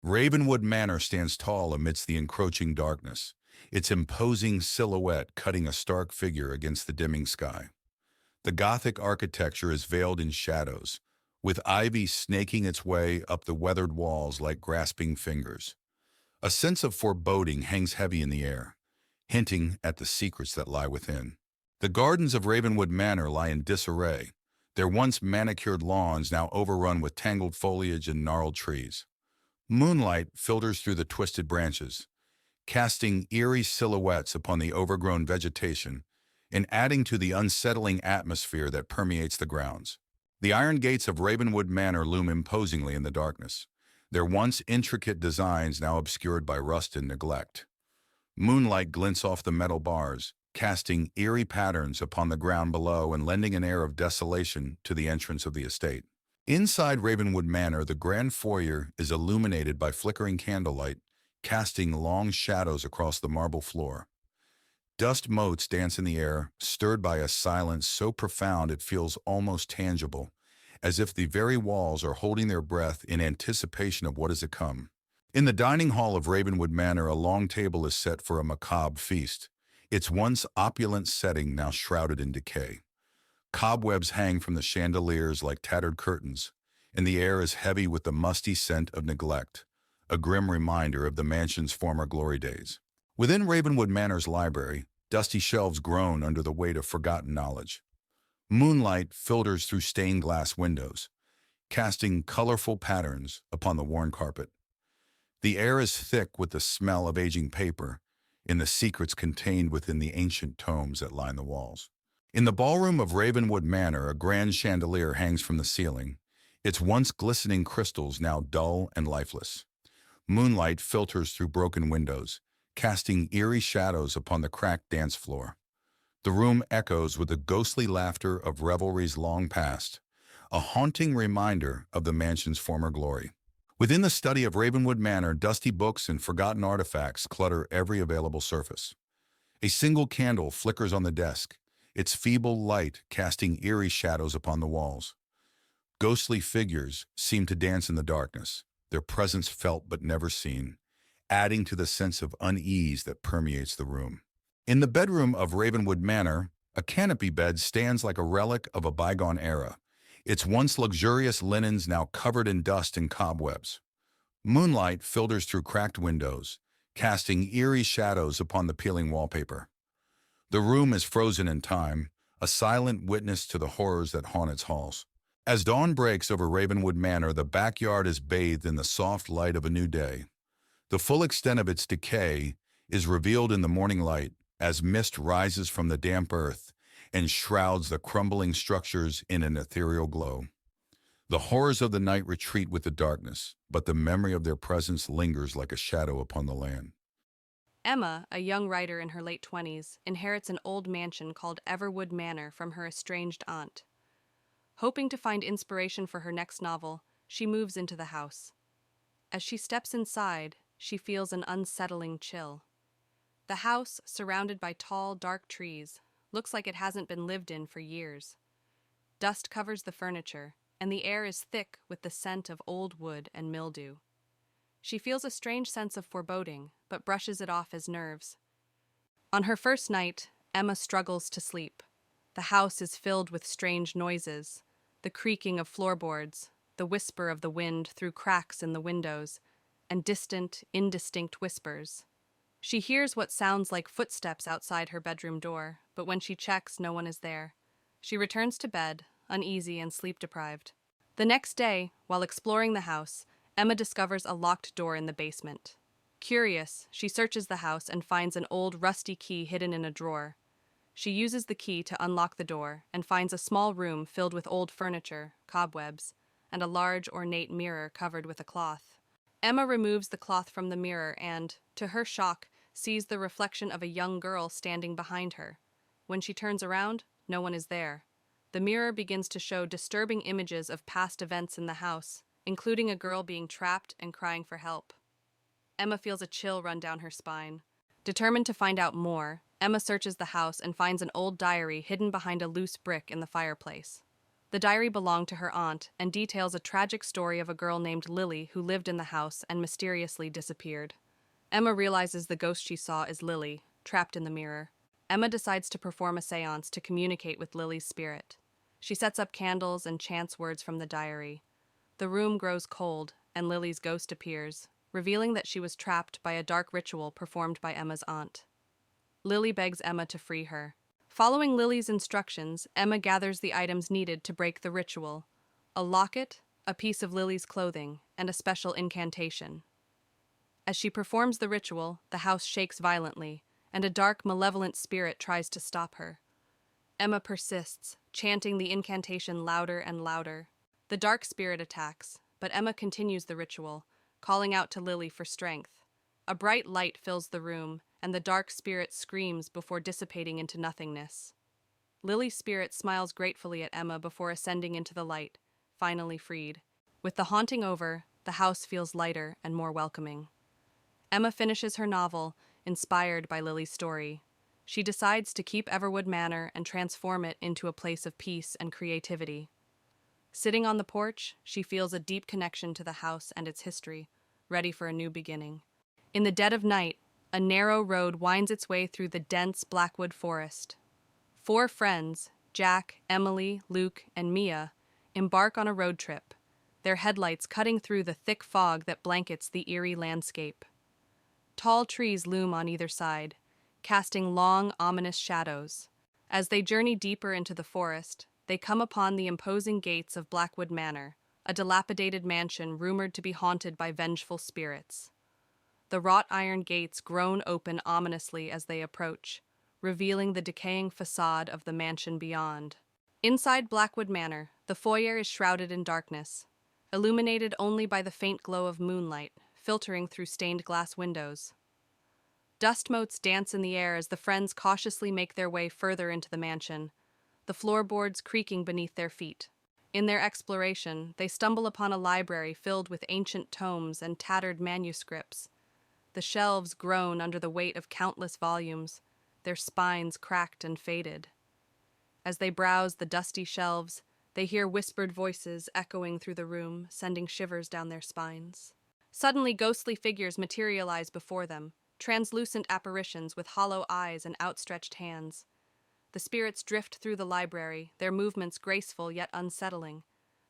Ravenwood Manor stands tall amidst the encroaching darkness, its imposing silhouette cutting a stark figure against the dimming sky. The Gothic architecture is veiled in shadows, with ivy snaking its way up the weathered walls like grasping fingers. A sense of foreboding hangs heavy in the air, hinting at the secrets that lie within. The gardens of Ravenwood Manor lie in disarray, their once manicured lawns now overrun with tangled foliage and gnarled trees. Moonlight filters through the twisted branches, casting eerie silhouettes upon the overgrown vegetation and adding to the unsettling atmosphere that permeates the grounds. The iron gates of Ravenwood Manor loom imposingly in the darkness, their once intricate designs now obscured by rust and neglect. Moonlight glints off the metal bars, casting eerie patterns upon the ground below and lending an air of desolation to the entrance of the estate. Inside Ravenwood Manor, the grand foyer is illuminated by flickering candlelight, casting long shadows across the marble floor. Dust motes dance in the air, stirred by a silence so profound it feels almost tangible, as if the very walls are holding their breath in anticipation of what is to come. In the dining hall of Ravenwood Manor, a long table is set for a macabre feast, its once opulent setting now shrouded in decay. Cobwebs hang from the chandeliers like tattered curtains, and the air is heavy with the musty scent of neglect, a grim reminder of the mansion's former glory days. Within Ravenwood Manor's library, dusty shelves groan under the weight of forgotten knowledge. Moonlight filters through stained glass windows, casting colorful patterns upon the worn carpet. The air is thick with the smell of aging paper and the secrets contained within the ancient tomes that line the walls. In the ballroom of Ravenwood Manor, a grand chandelier hangs from the ceiling, its once glistening crystals now dull and lifeless. Moonlight filters through broken windows, casting eerie shadows upon the cracked dance floor. The room echoes with the ghostly laughter of revelries long past, a haunting reminder of the mansion's former glory. Within the study of Ravenwood Manor, dusty books and forgotten artifacts clutter every available surface. A single candle flickers on the desk, its feeble light casting eerie shadows upon the walls. Ghostly figures seem to dance in the darkness, their presence felt but never seen, adding to the sense of unease that permeates the room. In the bedroom of Ravenwood Manor, a canopy bed stands like a relic of a bygone era, its once luxurious linens now covered in dust and cobwebs. Moonlight filters through cracked windows, casting eerie shadows upon the peeling wallpaper. The room is frozen in time, a silent witness to the horrors that haunt its halls. As dawn breaks over Ravenwood Manor, the backyard is bathed in the soft light of a new day. The full extent of its decay is revealed in the morning light as mist rises from the damp earth and shrouds the crumbling structures in an ethereal glow. The horrors of the night retreat with the darkness, but the memory of their presence lingers like a shadow upon the land. Emma, a young writer in her late 20s, inherits an old mansion called Everwood Manor from her estranged aunt. Hoping to find inspiration for her next novel, she moves into the house. As she steps inside, she feels an unsettling chill. The house, surrounded by tall, dark trees, looks like it hasn't been lived in for years. Dust covers the furniture, and the air is thick with the scent of old wood and mildew. She feels a strange sense of foreboding, but brushes it off as nerves. On her first night, Emma struggles to sleep. The house is filled with strange noises, the creaking of floorboards, the whisper of the wind through cracks in the windows, and distant, indistinct whispers. She hears what sounds like footsteps outside her bedroom door, but when she checks, no one is there. She returns to bed, uneasy and sleep-deprived. The next day, while exploring the house, Emma discovers a locked door in the basement. Curious, she searches the house and finds an old, rusty key hidden in a drawer. She uses the key to unlock the door and finds a small room filled with old furniture, cobwebs, and a large, ornate mirror covered with a cloth. Emma removes the cloth from the mirror and, to her shock, sees the reflection of a young girl standing behind her. When she turns around, no one is there. The mirror begins to show disturbing images of past events in the house, including a girl being trapped and crying for help. Emma feels a chill run down her spine. Determined to find out more, Emma searches the house and finds an old diary hidden behind a loose brick in the fireplace. The diary belonged to her aunt and details a tragic story of a girl named Lily who lived in the house and mysteriously disappeared. Emma realizes the ghost she saw is Lily, trapped in the mirror. Emma decides to perform a seance to communicate with Lily's spirit. She sets up candles and chants words from the diary. The room grows cold, and Lily's ghost appears, revealing that she was trapped by a dark ritual performed by Emma's aunt. Lily begs Emma to free her. Following Lily's instructions, Emma gathers the items needed to break the ritual: a locket, a piece of Lily's clothing, and a special incantation. As she performs the ritual, the house shakes violently, and a dark, malevolent spirit tries to stop her. Emma persists, chanting the incantation louder and louder. The dark spirit attacks, but Emma continues the ritual, calling out to Lily for strength. A bright light fills the room, and the dark spirit screams before dissipating into nothingness. Lily's spirit smiles gratefully at Emma before ascending into the light, finally freed. With the haunting over, the house feels lighter and more welcoming. Emma finishes her novel, inspired by Lily's story. She decides to keep Everwood Manor and transform it into a place of peace and creativity. Sitting on the porch, she feels a deep connection to the house and its history, ready for a new beginning. In the dead of night, a narrow road winds its way through the dense Blackwood forest. 4 friends, Jack, Emily, Luke, and Mia, embark on a road trip, their headlights cutting through the thick fog that blankets the eerie landscape. Tall trees loom on either side, casting long, ominous shadows. As they journey deeper into the forest, they come upon the imposing gates of Blackwood Manor, a dilapidated mansion rumored to be haunted by vengeful spirits. The wrought iron gates groan open ominously as they approach, revealing the decaying facade of the mansion beyond. Inside Blackwood Manor, the foyer is shrouded in darkness, illuminated only by the faint glow of moonlight, filtering through stained glass windows. Dust motes dance in the air as the friends cautiously make their way further into the mansion, the floorboards creaking beneath their feet. In their exploration, they stumble upon a library filled with ancient tomes and tattered manuscripts. The shelves groan under the weight of countless volumes, their spines cracked and faded. As they browse the dusty shelves, they hear whispered voices echoing through the room, sending shivers down their spines. Suddenly, ghostly figures materialize before them, translucent apparitions with hollow eyes and outstretched hands. The spirits drift through the library, their movements graceful yet unsettling.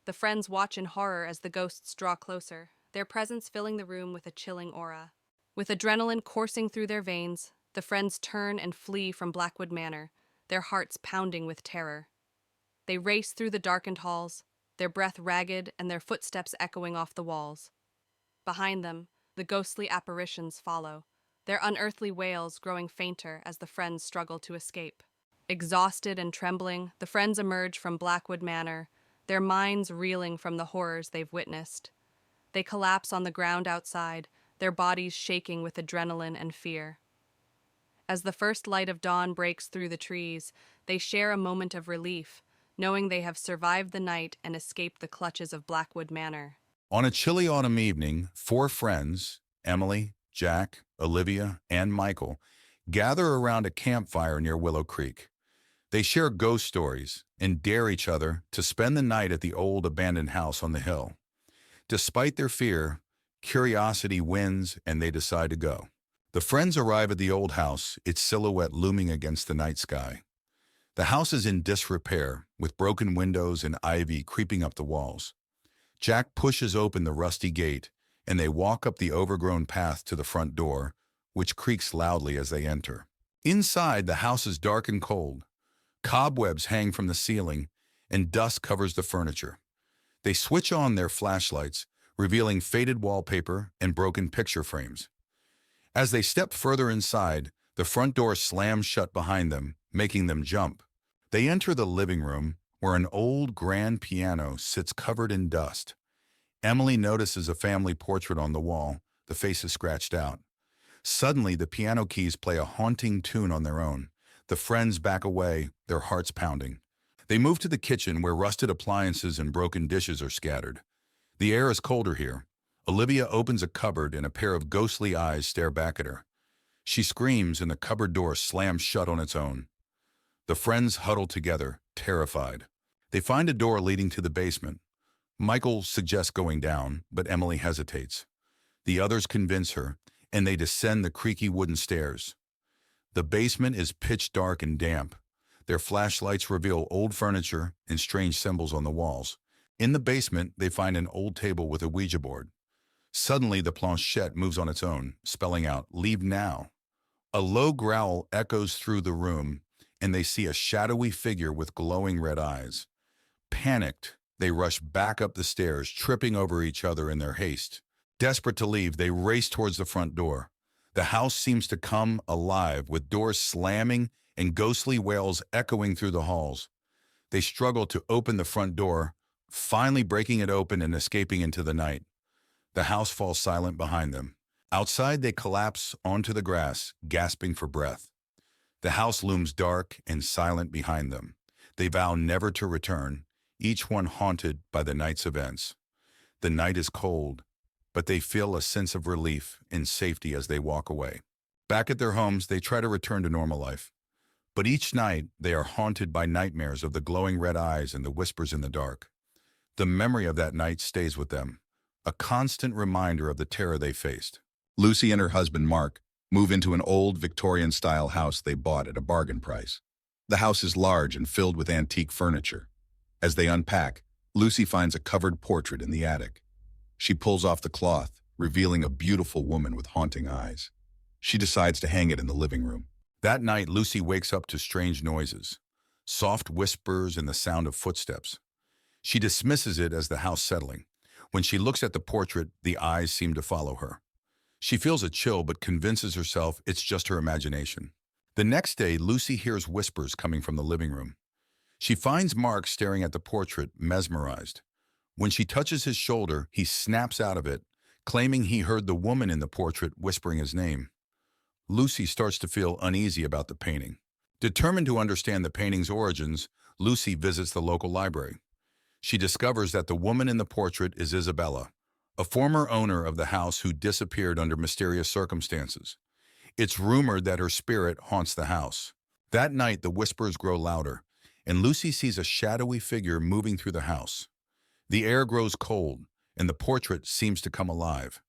The friends watch in horror as the ghosts draw closer, their presence filling the room with a chilling aura. With adrenaline coursing through their veins, the friends turn and flee from Blackwood Manor, their hearts pounding with terror. They race through the darkened halls, their breath ragged and their footsteps echoing off the walls. Behind them, the ghostly apparitions follow, their unearthly wails growing fainter as the friends struggle to escape. Exhausted and trembling, the friends emerge from Blackwood Manor, their minds reeling from the horrors they've witnessed. They collapse on the ground outside, their bodies shaking with adrenaline and fear. As the first light of dawn breaks through the trees, they share a moment of relief, knowing they have survived the night and escaped the clutches of Blackwood Manor. On a chilly autumn evening, 4 friends, Emily, Jack, Olivia, and Michael, gather around a campfire near Willow Creek. They share ghost stories and dare each other to spend the night at the old abandoned house on the hill. Despite their fear, curiosity wins and they decide to go. The friends arrive at the old house, its silhouette looming against the night sky. The house is in disrepair, with broken windows and ivy creeping up the walls. Jack pushes open the rusty gate, and they walk up the overgrown path to the front door, which creaks loudly as they enter. Inside, the house is dark and cold. Cobwebs hang from the ceiling, and dust covers the furniture. They switch on their flashlights, revealing faded wallpaper and broken picture frames. As they step further inside, the front door slams shut behind them, making them jump. They enter the living room, where an old grand piano sits covered in dust. Emily notices a family portrait on the wall, the face is scratched out. Suddenly, the piano keys play a haunting tune on their own. The friends back away, their hearts pounding. They move to the kitchen, where rusted appliances and broken dishes are scattered. The air is colder here. Olivia opens a cupboard and a pair of ghostly eyes stare back at her. She screams and the cupboard door slams shut on its own. The friends huddle together, terrified. They find a door leading to the basement. Michael suggests going down, but Emily hesitates. The others convince her, and they descend the creaky wooden stairs. The basement is pitch dark and damp. Their flashlights reveal old furniture and strange symbols on the walls. In the basement, they find an old table with a Ouija board. Suddenly, the planchette moves on its own, spelling out, "Leave now." A low growl echoes through the room, and they see a shadowy figure with glowing red eyes. Panicked, they rush back up the stairs, tripping over each other in their haste. Desperate to leave, they race towards the front door. The house seems to come alive, with doors slamming and ghostly wails echoing through the halls. They struggle to open the front door, finally breaking it open and escaping into the night. The house falls silent behind them. Outside, they collapse onto the grass, gasping for breath. The house looms dark and silent behind them. They vow never to return, each one haunted by the night's events. The night is cold, but they feel a sense of relief and safety as they walk away. Back at their homes, they try to return to normal life. But each night, they are haunted by nightmares of the glowing red eyes and the whispers in the dark. The memory of that night stays with them, a constant reminder of the terror they faced. Lucy and her husband, Mark, move into an old Victorian-style house they bought at a bargain price. The house is large and filled with antique furniture. As they unpack, Lucy finds a covered portrait in the attic. She pulls off the cloth, revealing a beautiful woman with haunting eyes. She decides to hang it in the living room. That night, Lucy wakes up to strange noises, soft whispers and the sound of footsteps. She dismisses it as the house settling. When she looks at the portrait, the eyes seem to follow her. She feels a chill but convinces herself it's just her imagination. The next day, Lucy hears whispers coming from the living room. She finds Mark staring at the portrait, mesmerized. When she touches his shoulder, he snaps out of it, claiming he heard the woman in the portrait whispering his name. Lucy starts to feel uneasy about the painting. Determined to understand the painting's origins, Lucy visits the local library. She discovers that the woman in the portrait is Isabella, a former owner of the house who disappeared under mysterious circumstances. It's rumored that her spirit haunts the house. That night, the whispers grow louder, and Lucy sees a shadowy figure moving through the house. The air grows cold, and the portrait seems to come alive,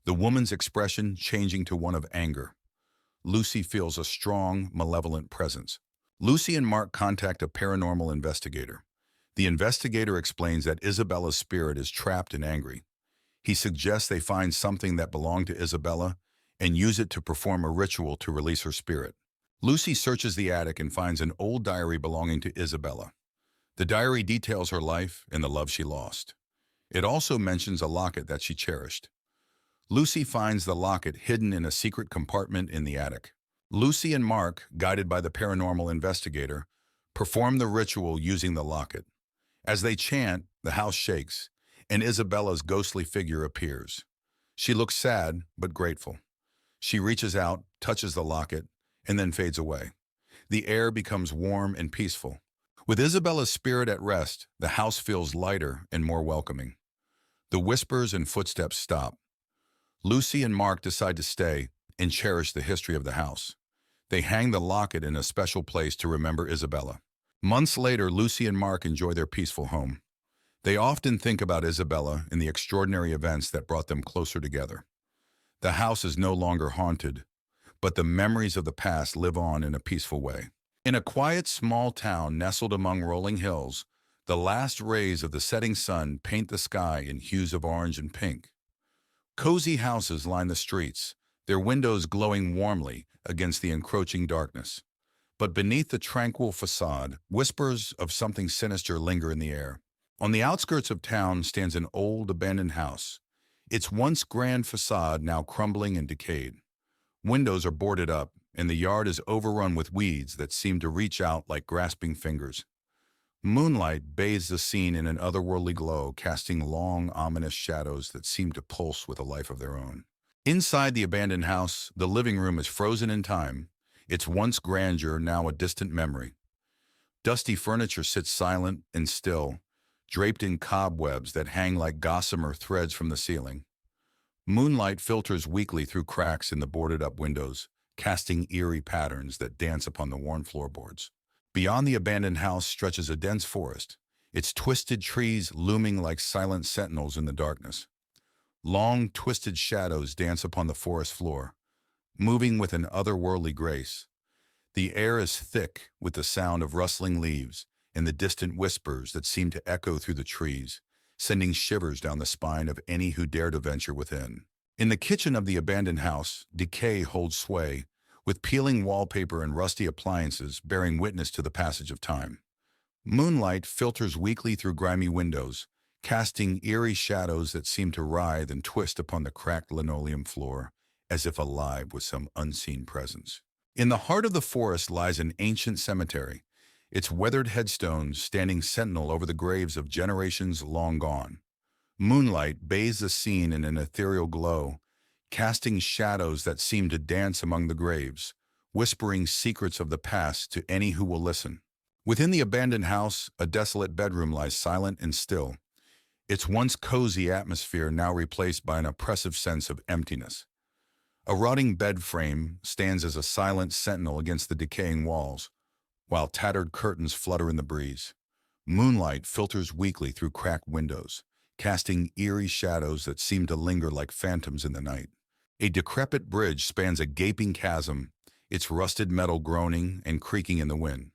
the woman's expression changing to one of anger. Lucy feels a strong, malevolent presence. Lucy and Mark contact a paranormal investigator. The investigator explains that Isabella's spirit is trapped and angry. He suggests they find something that belonged to Isabella and use it to perform a ritual to release her spirit. Lucy searches the attic and finds an old diary belonging to Isabella. The diary details her life and the love she lost. It also mentions a locket that she cherished. Lucy finds the locket hidden in a secret compartment in the attic. Lucy and Mark, guided by the paranormal investigator, perform the ritual using the locket. As they chant, the house shakes, and Isabella's ghostly figure appears. She looks sad, but grateful. She reaches out, touches the locket, and then fades away. The air becomes warm and peaceful. With Isabella's spirit at rest, the house feels lighter and more welcoming. The whispers and footsteps stop. Lucy and Mark decide to stay and cherish the history of the house. They hang the locket in a special place to remember Isabella. Months later, Lucy and Mark enjoy their peaceful home. They often think about Isabella and the extraordinary events that brought them closer together. The house is no longer haunted, but the memories of the past live on in a peaceful way. In a quiet, small town nestled among rolling hills, the last rays of the setting sun paint the sky in hues of orange and pink. Cozy houses line the streets, their windows glowing warmly against the encroaching darkness. But beneath the tranquil facade, whispers of something sinister linger in the air. On the outskirts of town stands an old, abandoned house, its once grand facade now crumbling and decayed. Windows are boarded up, and the yard is overrun with weeds that seem to reach out like grasping fingers. Moonlight bathes the scene in an otherworldly glow, casting long, ominous shadows that seem to pulse with a life of their own. Inside the abandoned house, the living room is frozen in time, its once grandeur now a distant memory. Dusty furniture sits silent and still, draped in cobwebs that hang like gossamer threads from the ceiling. Moonlight filters weakly through cracks in the boarded-up windows, casting eerie patterns that dance upon the worn floorboards. Beyond the abandoned house stretches a dense forest, its twisted trees looming like silent sentinels in the darkness. Long, twisted shadows dance upon the forest floor, moving with an otherworldly grace. The air is thick with the sound of rustling leaves and the distant whispers that seem to echo through the trees, sending shivers down the spine of any who dare to venture within. In the kitchen of the abandoned house, decay holds sway, with peeling wallpaper and rusty appliances bearing witness to the passage of time. Moonlight filters weakly through grimy windows, casting eerie shadows that seem to writhe and twist upon the cracked linoleum floor, as if alive with some unseen presence. In the heart of the forest lies an ancient cemetery, its weathered headstones standing sentinel over the graves of generations long gone. Moonlight bathes the scene in an ethereal glow, casting shadows that seem to dance among the graves, whispering secrets of the past to any who will listen. Within the abandoned house, a desolate bedroom lies silent and still, its once cozy atmosphere now replaced by an oppressive sense of emptiness. A rotting bed frame stands as a silent sentinel against the decaying walls, while tattered curtains flutter in the breeze. Moonlight filters weakly through cracked windows, casting eerie shadows that seem to linger like phantoms in the night. A decrepit bridge spans a gaping chasm, its rusted metal groaning and creaking in the wind.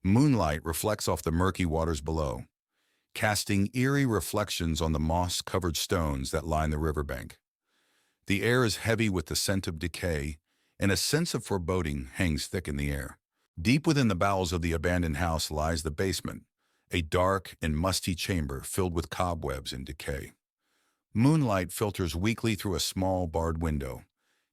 Moonlight reflects off the murky waters below, casting eerie reflections on the moss-covered stones that line the riverbank. The air is heavy with the scent of decay, and a sense of foreboding hangs thick in the air. Deep within the bowels of the abandoned house lies the basement, a dark and musty chamber filled with cobwebs and decay. Moonlight filters weakly through a small barred window,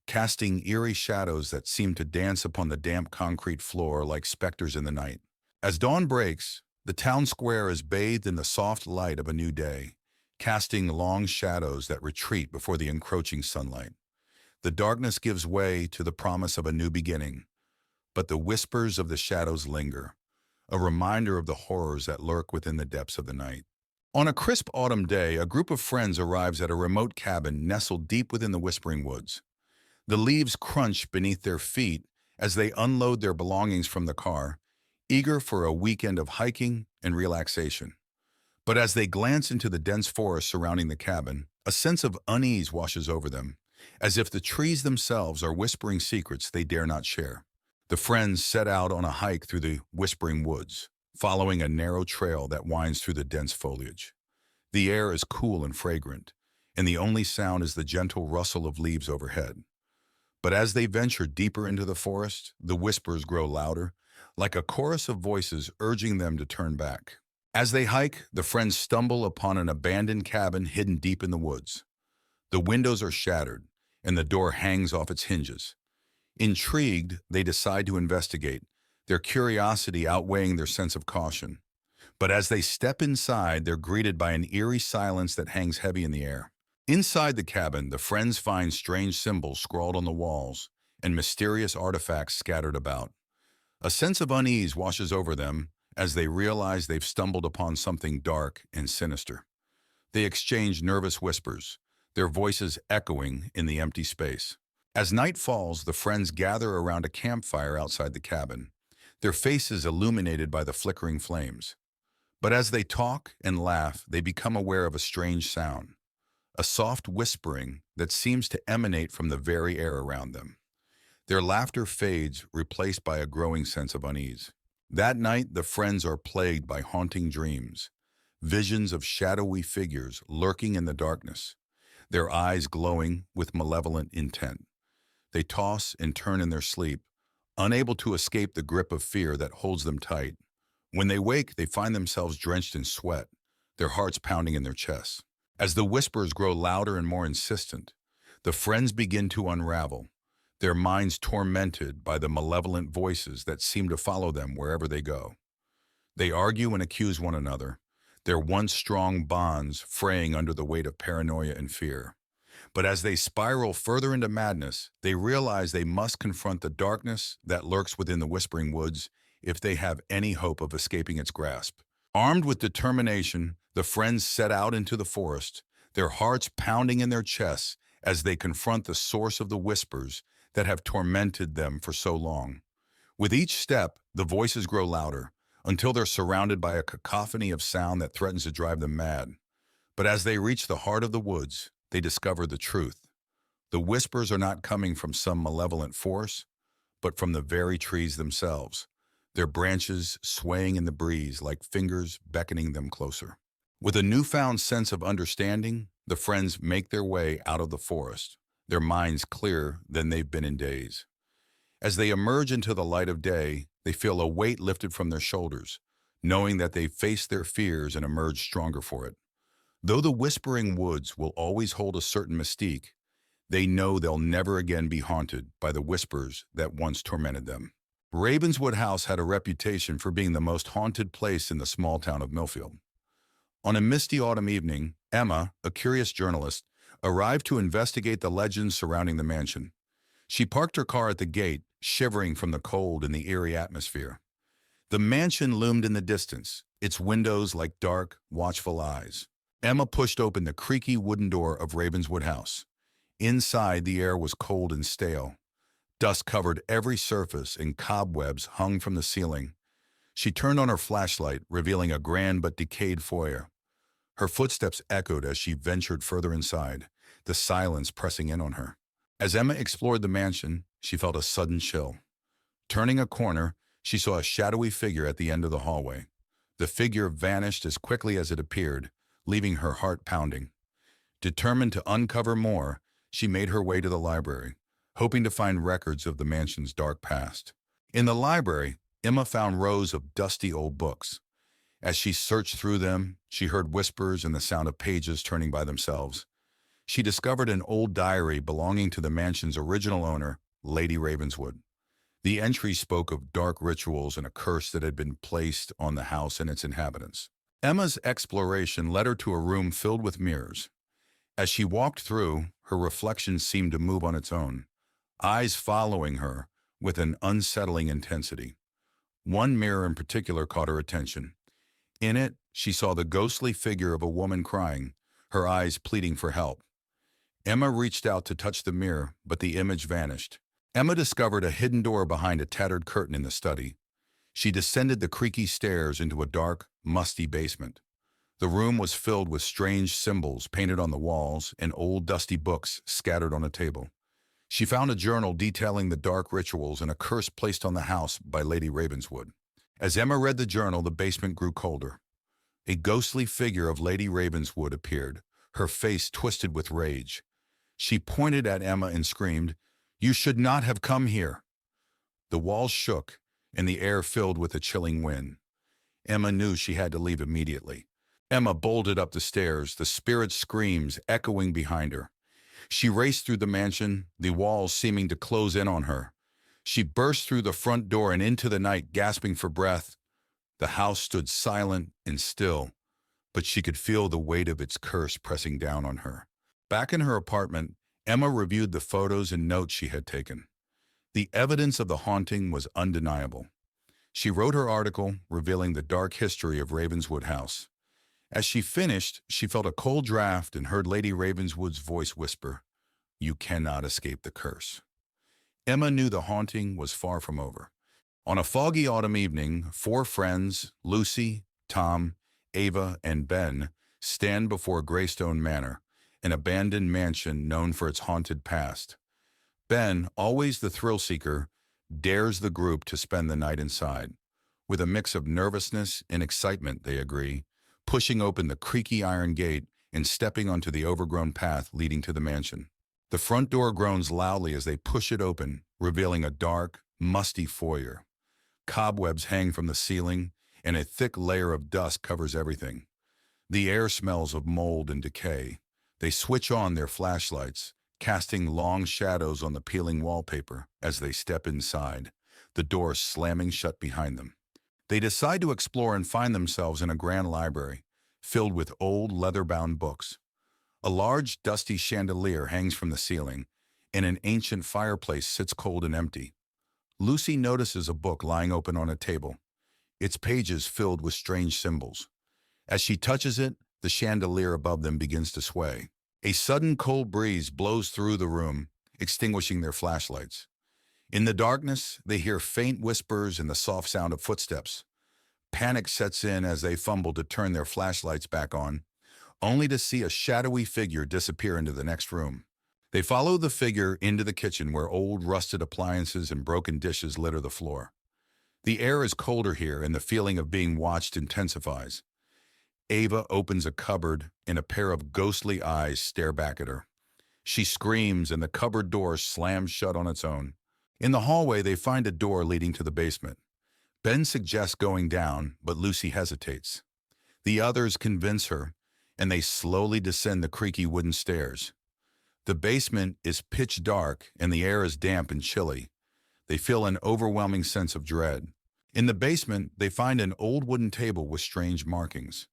casting eerie shadows that seem to dance upon the damp concrete floor like specters in the night. As dawn breaks, the town square is bathed in the soft light of a new day, casting long shadows that retreat before the encroaching sunlight. The darkness gives way to the promise of a new beginning, but the whispers of the shadows linger, a reminder of the horrors that lurk within the depths of the night. On a crisp autumn day, a group of friends arrives at a remote cabin nestled deep within the whispering woods. The leaves crunch beneath their feet as they unload their belongings from the car, eager for a weekend of hiking and relaxation. But as they glance into the dense forest surrounding the cabin, a sense of unease washes over them, as if the trees themselves are whispering secrets they dare not share. The friends set out on a hike through the whispering woods, following a narrow trail that winds through the dense foliage. The air is cool and fragrant, and the only sound is the gentle rustle of leaves overhead. But as they venture deeper into the forest, the whispers grow louder, like a chorus of voices urging them to turn back. As they hike, the friends stumble upon an abandoned cabin hidden deep in the woods. The windows are shattered, and the door hangs off its hinges. Intrigued, they decide to investigate, their curiosity outweighing their sense of caution. But as they step inside, they're greeted by an eerie silence that hangs heavy in the air. Inside the cabin, the friends find strange symbols scrawled on the walls and mysterious artifacts scattered about. A sense of unease washes over them as they realize they've stumbled upon something dark and sinister. They exchange nervous whispers, their voices echoing in the empty space. As night falls, the friends gather around a campfire outside the cabin, their faces illuminated by the flickering flames. But as they talk and laugh, they become aware of a strange sound, a soft whispering that seems to emanate from the very air around them. Their laughter fades, replaced by a growing sense of unease. That night, the friends are plagued by haunting dreams, visions of shadowy figures lurking in the darkness, their eyes glowing with malevolent intent. They toss and turn in their sleep, unable to escape the grip of fear that holds them tight. When they wake, they find themselves drenched in sweat, their hearts pounding in their chests. As the whispers grow louder and more insistent, the friends begin to unravel, their minds tormented by the malevolent voices that seem to follow them wherever they go. They argue and accuse one another, their once strong bonds fraying under the weight of paranoia and fear. But as they spiral further into madness, they realize they must confront the darkness that lurks within the whispering woods if they have any hope of escaping its grasp. Armed with determination, the friends set out into the forest, their hearts pounding in their chests as they confront the source of the whispers that have tormented them for so long. With each step, the voices grow louder, until they're surrounded by a cacophony of sound that threatens to drive them mad. But as they reach the heart of the woods, they discover the truth. The whispers are not coming from some malevolent force, but from the very trees themselves, their branches swaying in the breeze like fingers beckoning them closer. With a newfound sense of understanding, the friends make their way out of the forest, their minds clearer than they've been in days. As they emerge into the light of day, they feel a weight lifted from their shoulders, knowing that they've faced their fears and emerged stronger for it. Though the whispering woods will always hold a certain mystique, they know they'll never again be haunted by the whispers that once tormented them. Ravenswood House had a reputation for being the most haunted place in the small town of Millfield. On a misty autumn evening, Emma, a curious journalist, arrived to investigate the legends surrounding the mansion. She parked her car at the gate, shivering from the cold and the eerie atmosphere. The mansion loomed in the distance, its windows like dark, watchful eyes. Emma pushed open the creaky wooden door of Ravenswood House. Inside, the air was cold and stale. Dust covered every surface and cobwebs hung from the ceiling. She turned on her flashlight, revealing a grand but decayed foyer. Her footsteps echoed as she ventured further inside, the silence pressing in on her. As Emma explored the mansion, she felt a sudden chill. Turning a corner, she saw a shadowy figure at the end of the hallway. The figure vanished as quickly as it appeared, leaving her heart pounding. Determined to uncover more, she made her way to the library, hoping to find records of the mansion's dark past. In the library, Emma found rows of dusty old books. As she searched through them, she heard whispers and the sound of pages turning by themselves. She discovered an old diary belonging to the mansion's original owner, Lady Ravenswood. The entry spoke of dark rituals and a curse that had been placed on the house and its inhabitants. Emma's exploration led her to a room filled with mirrors. As she walked through, her reflection seemed to move on its own, eyes following her with an unsettling intensity. One mirror in particular caught her attention. In it, she saw the ghostly figure of a woman crying, her eyes pleading for help. Emma reached out to touch the mirror, but the image vanished. Emma discovered a hidden door behind a tattered curtain in the study. She descended the creaky stairs into a dark, musty basement. The room was filled with strange symbols painted on the walls and old dusty books scattered on a table. She found a journal detailing the dark rituals and a curse placed on the house by Lady Ravenswood. As Emma read the journal, the basement grew colder. A ghostly figure of Lady Ravenswood appeared, her face twisted with rage. She pointed at Emma and screamed, "You should not have come here." The walls shook, and the air filled with a chilling wind. Emma knew she had to leave immediately. Emma bolted up the stairs, the spirit's screams echoing behind her. She raced through the mansion, the walls seeming to close in on her. She burst through the front door and into the night, gasping for breath. The house stood silent and still, but she could feel the weight of its curse pressing down on her. Back in her apartment, Emma reviewed the photos and notes she had taken. The evidence of the haunting was undeniable. She wrote her article, revealing the dark history of Ravenswood House. As she finished, she felt a cold draft and heard Lady Ravenswood's voice whisper, "You cannot escape the curse." Emma knew the haunting was far from over. On a foggy autumn evening, 4 friends, Lucy, Tom, Ava, and Ben, stand before Greystone Manor, an abandoned mansion known for its haunted past. Ben, always the thrill-seeker, dares the group to spend the night inside. With a mix of nervousness and excitement, they agree, pushing open the creaky iron gate and stepping onto the overgrown path leading to the mansion. The front door groans loudly as they push it open, revealing a dark, musty foyer. Cobwebs hang from the ceiling, and a thick layer of dust covers everything. The air smells of mold and decay. They switch on their flashlights, casting long shadows on the peeling wallpaper as they step inside, the door slamming shut behind them. They decide to explore and find themselves in a grand library, filled with old leather-bound books. A large, dusty chandelier hangs from the ceiling, and an ancient fireplace sits cold and empty. Lucy notices a book lying open on a table, its pages filled with strange symbols. As she touches it, the chandelier above them begins to sway. A sudden cold breeze blows through the room, extinguishing their flashlights. In the darkness, they hear faint whispers and the soft sound of footsteps. Panic sets in as they fumble to turn their flashlights back on, only to see a shadowy figure disappear into the next room. They follow the figure into the kitchen where old rusted appliances and broken dishes litter the floor. The air is colder here and the feeling of being watched intensifies. Ava opens a cupboard and a pair of ghostly eyes stare back at her. She screams and the cupboard door slams shut on its own. In the hallway, they find a door leading to the basement. Ben suggests going down, but Lucy hesitates. The others convince her, and they slowly descend the creaky wooden stairs. The basement is pitch dark and the air is damp and chilly. They feel an overwhelming sense of dread. In the basement, they find an old wooden table with strange markings.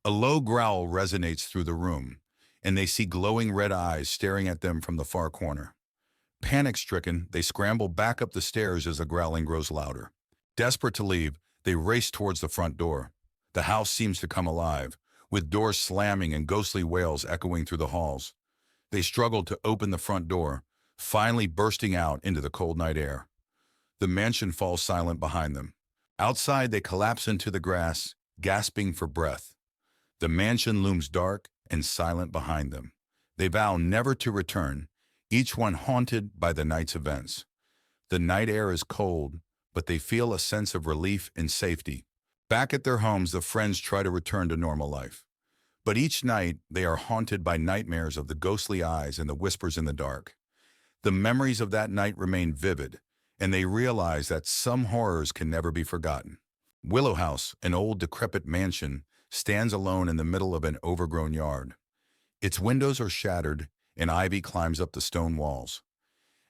A low growl resonates through the room, and they see glowing red eyes staring at them from the far corner. Panic-stricken, they scramble back up the stairs as the growling grows louder. Desperate to leave, they race towards the front door. The house seems to come alive, with doors slamming and ghostly wails echoing through the halls. They struggle to open the front door, finally bursting out into the cold night air. The mansion falls silent behind them. Outside, they collapse into the grass, gasping for breath. The mansion looms dark and silent behind them. They vow never to return, each one haunted by the night's events. The night air is cold, but they feel a sense of relief and safety. Back at their homes, the friends try to return to normal life. But each night, they are haunted by nightmares of the ghostly eyes and the whispers in the dark. The memories of that night remain vivid, and they realize that some horrors can never be forgotten. Willow House, an old decrepit mansion, stands alone in the middle of an overgrown yard. Its windows are shattered, and ivy climbs up the stone walls.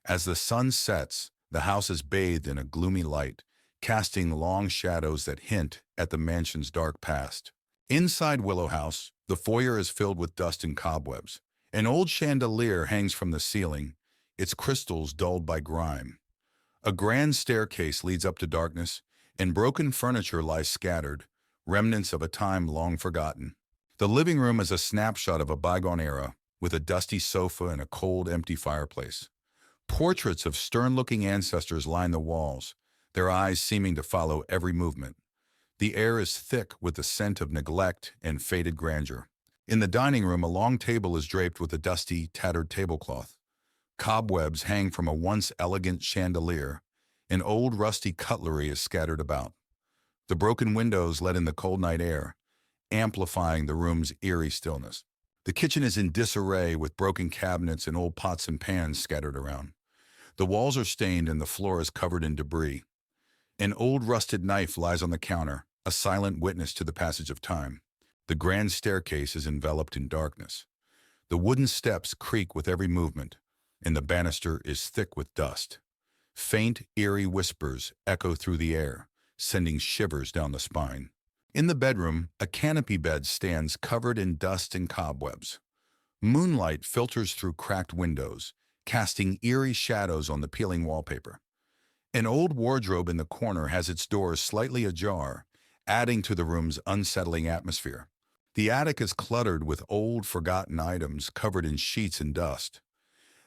As the sun sets, the house is bathed in a gloomy light, casting long shadows that hint at the mansion's dark past. Inside Willow House, the foyer is filled with dust and cobwebs. An old chandelier hangs from the ceiling, its crystals dulled by grime. A grand staircase leads up to darkness, and broken furniture lies scattered, remnants of a time long forgotten. The living room is a snapshot of a bygone era, with a dusty sofa and a cold, empty fireplace. Portraits of stern-looking ancestors line the walls, their eyes seeming to follow every movement. The air is thick with the scent of neglect and faded grandeur. In the dining room, a long table is draped with a dusty, tattered tablecloth. Cobwebs hang from a once elegant chandelier, and old rusty cutlery is scattered about. The broken windows let in the cold night air, amplifying the room's eerie stillness. The kitchen is in disarray with broken cabinets and old pots and pans scattered around. The walls are stained and the floor is covered in debris. An old rusted knife lies on the counter, a silent witness to the passage of time. The grand staircase is enveloped in darkness. The wooden steps creak with every movement, and the banister is thick with dust. Faint, eerie whispers echo through the air, sending shivers down the spine. In the bedroom, a canopy bed stands covered in dust and cobwebs. Moonlight filters through cracked windows, casting eerie shadows on the peeling wallpaper. An old wardrobe in the corner has its doors slightly ajar, adding to the room's unsettling atmosphere. The attic is cluttered with old, forgotten items covered in sheets and dust.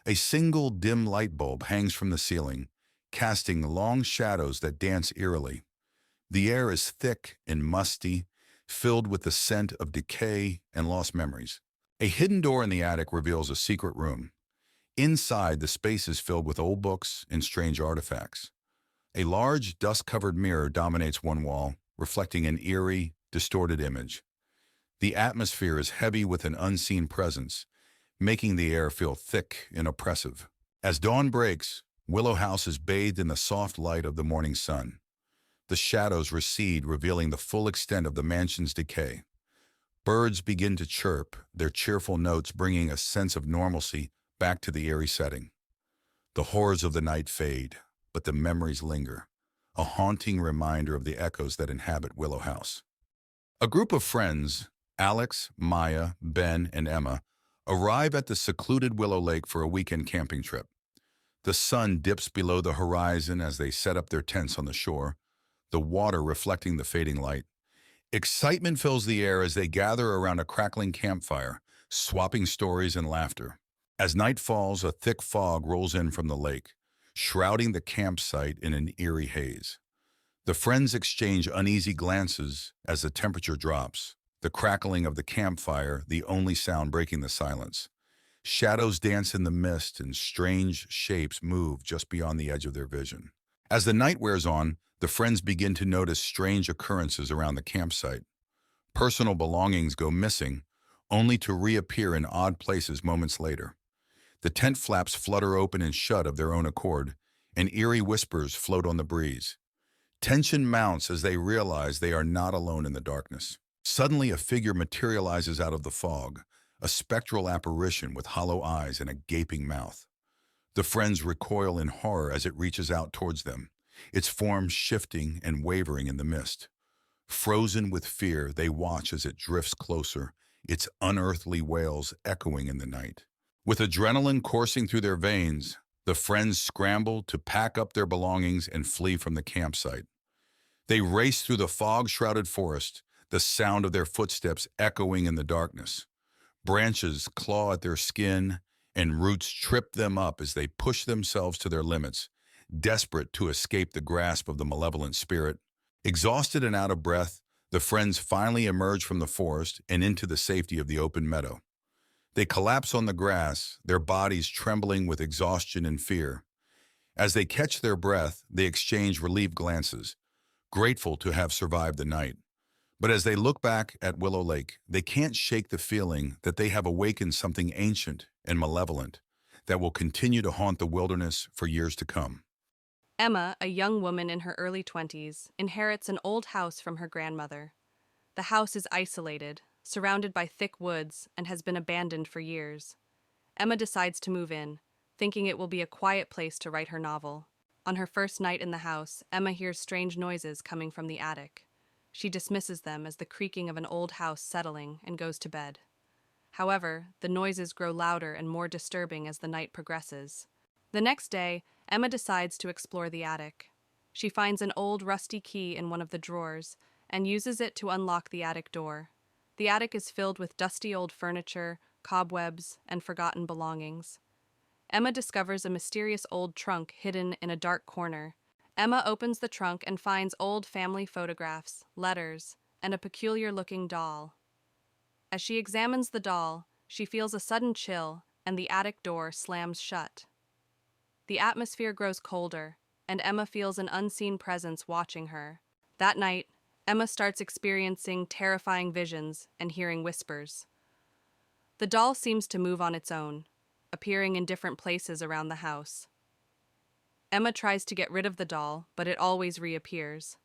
A single dim light bulb hangs from the ceiling, casting long shadows that dance eerily. The air is thick and musty, filled with the scent of decay and lost memories. A hidden door in the attic reveals a secret room. Inside, the space is filled with old books and strange artifacts. A large, dust-covered mirror dominates one wall, reflecting an eerie, distorted image. The atmosphere is heavy with an unseen presence, making the air feel thick and oppressive. As dawn breaks, Willow House is bathed in the soft light of the morning sun. The shadows recede, revealing the full extent of the mansion's decay. Birds begin to chirp, their cheerful notes bringing a sense of normalcy back to the eerie setting. The horrors of the night fade, but the memories linger, a haunting reminder of the echoes that inhabit Willow House. A group of friends, Alex, Maya, Ben, and Emma, arrive at the secluded Willow Lake for a weekend camping trip. The sun dips below the horizon as they set up their tents on the shore, the water reflecting the fading light. Excitement fills the air as they gather around a crackling campfire, swapping stories and laughter. As night falls, a thick fog rolls in from the lake, shrouding the campsite in an eerie haze. The friends exchange uneasy glances as the temperature drops, the crackling of the campfire the only sound breaking the silence. Shadows dance in the mist and strange shapes move just beyond the edge of their vision. As the night wears on, the friends begin to notice strange occurrences around the campsite. Personal belongings go missing, only to reappear in odd places moments later. The tent flaps flutter open and shut of their own accord, and eerie whispers float on the breeze. Tension mounts as they realize they are not alone in the darkness. Suddenly, a figure materializes out of the fog, a spectral apparition with hollow eyes and a gaping mouth. The friends recoil in horror as it reaches out towards them, its form shifting and wavering in the mist. Frozen with fear, they watch as it drifts closer, its unearthly wails echoing in the night. With adrenaline coursing through their veins, the friends scramble to pack up their belongings and flee from the campsite. They race through the fog-shrouded forest, the sound of their footsteps echoing in the darkness. Branches claw at their skin, and roots trip them up as they push themselves to their limits, desperate to escape the grasp of the malevolent spirit. Exhausted and out of breath, the friends finally emerge from the forest and into the safety of the open meadow. They collapse on the grass, their bodies trembling with exhaustion and fear. As they catch their breath, they exchange relieved glances, grateful to have survived the night. But as they look back at Willow Lake, they can't shake the feeling that they have awakened something ancient and malevolent that will continue to haunt the wilderness for years to come. Emma, a young woman in her early 20s, inherits an old house from her grandmother. The house is isolated, surrounded by thick woods, and has been abandoned for years. Emma decides to move in, thinking it will be a quiet place to write her novel. On her first night in the house, Emma hears strange noises coming from the attic. She dismisses them as the creaking of an old house settling and goes to bed. However, the noises grow louder and more disturbing as the night progresses. The next day, Emma decides to explore the attic. She finds an old rusty key in one of the drawers and uses it to unlock the attic door. The attic is filled with dusty old furniture, cobwebs, and forgotten belongings. Emma discovers a mysterious old trunk hidden in a dark corner. Emma opens the trunk and finds old family photographs, letters, and a peculiar-looking doll. As she examines the doll, she feels a sudden chill, and the attic door slams shut. The atmosphere grows colder, and Emma feels an unseen presence watching her. That night, Emma starts experiencing terrifying visions and hearing whispers. The doll seems to move on its own, appearing in different places around the house. Emma tries to get rid of the doll, but it always reappears.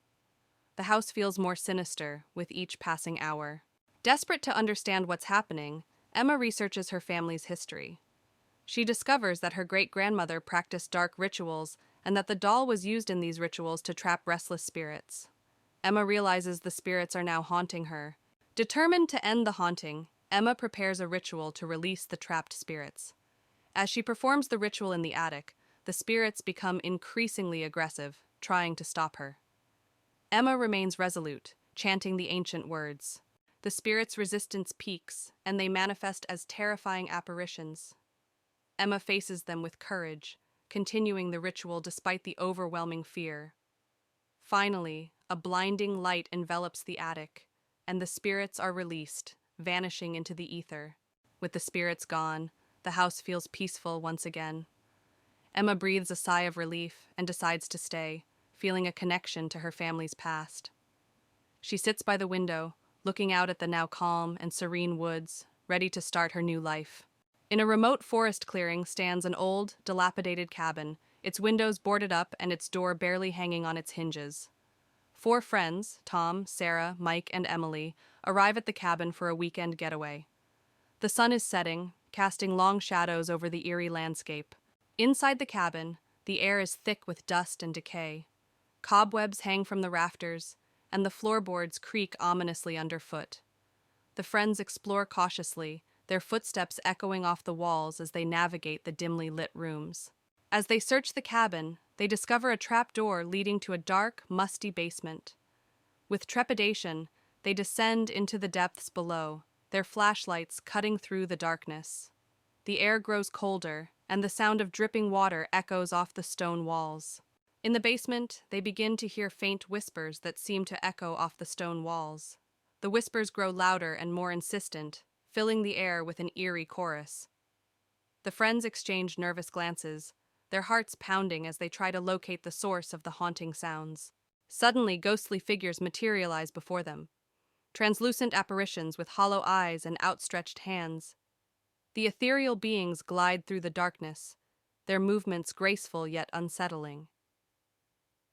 The house feels more sinister with each passing hour. Desperate to understand what's happening, Emma researches her family's history. She discovers that her great-grandmother practiced dark rituals and that the doll was used in these rituals to trap restless spirits. Emma realizes the spirits are now haunting her. Determined to end the haunting, Emma prepares a ritual to release the trapped spirits. As she performs the ritual in the attic, the spirits become increasingly aggressive, trying to stop her. Emma remains resolute, chanting the ancient words. The spirits' resistance peaks, and they manifest as terrifying apparitions. Emma faces them with courage, continuing the ritual despite the overwhelming fear. Finally, a blinding light envelops the attic, and the spirits are released, vanishing into the ether. With the spirits gone, the house feels peaceful once again. Emma breathes a sigh of relief and decides to stay, feeling a connection to her family's past. She sits by the window, looking out at the now calm and serene woods, ready to start her new life. In a remote forest clearing stands an old, dilapidated cabin, its windows boarded up and its door barely hanging on its hinges. 4 friends, Tom, Sarah, Mike, and Emily, arrive at the cabin for a weekend getaway. The sun is setting, casting long shadows over the eerie landscape. Inside the cabin, the air is thick with dust and decay. Cobwebs hang from the rafters, and the floorboards creak ominously underfoot. The friends explore cautiously, their footsteps echoing off the walls as they navigate the dimly lit rooms. As they search the cabin, they discover a trap door leading to a dark, musty basement. With trepidation, they descend into the depths below, their flashlights cutting through the darkness. The air grows colder, and the sound of dripping water echoes off the stone walls. In the basement, they begin to hear faint whispers that seem to echo off the stone walls. The whispers grow louder and more insistent, filling the air with an eerie chorus. The friends exchange nervous glances, their hearts pounding as they try to locate the source of the haunting sounds. Suddenly, ghostly figures materialize before them, translucent apparitions with hollow eyes and outstretched hands. The ethereal beings glide through the darkness, their movements graceful yet unsettling.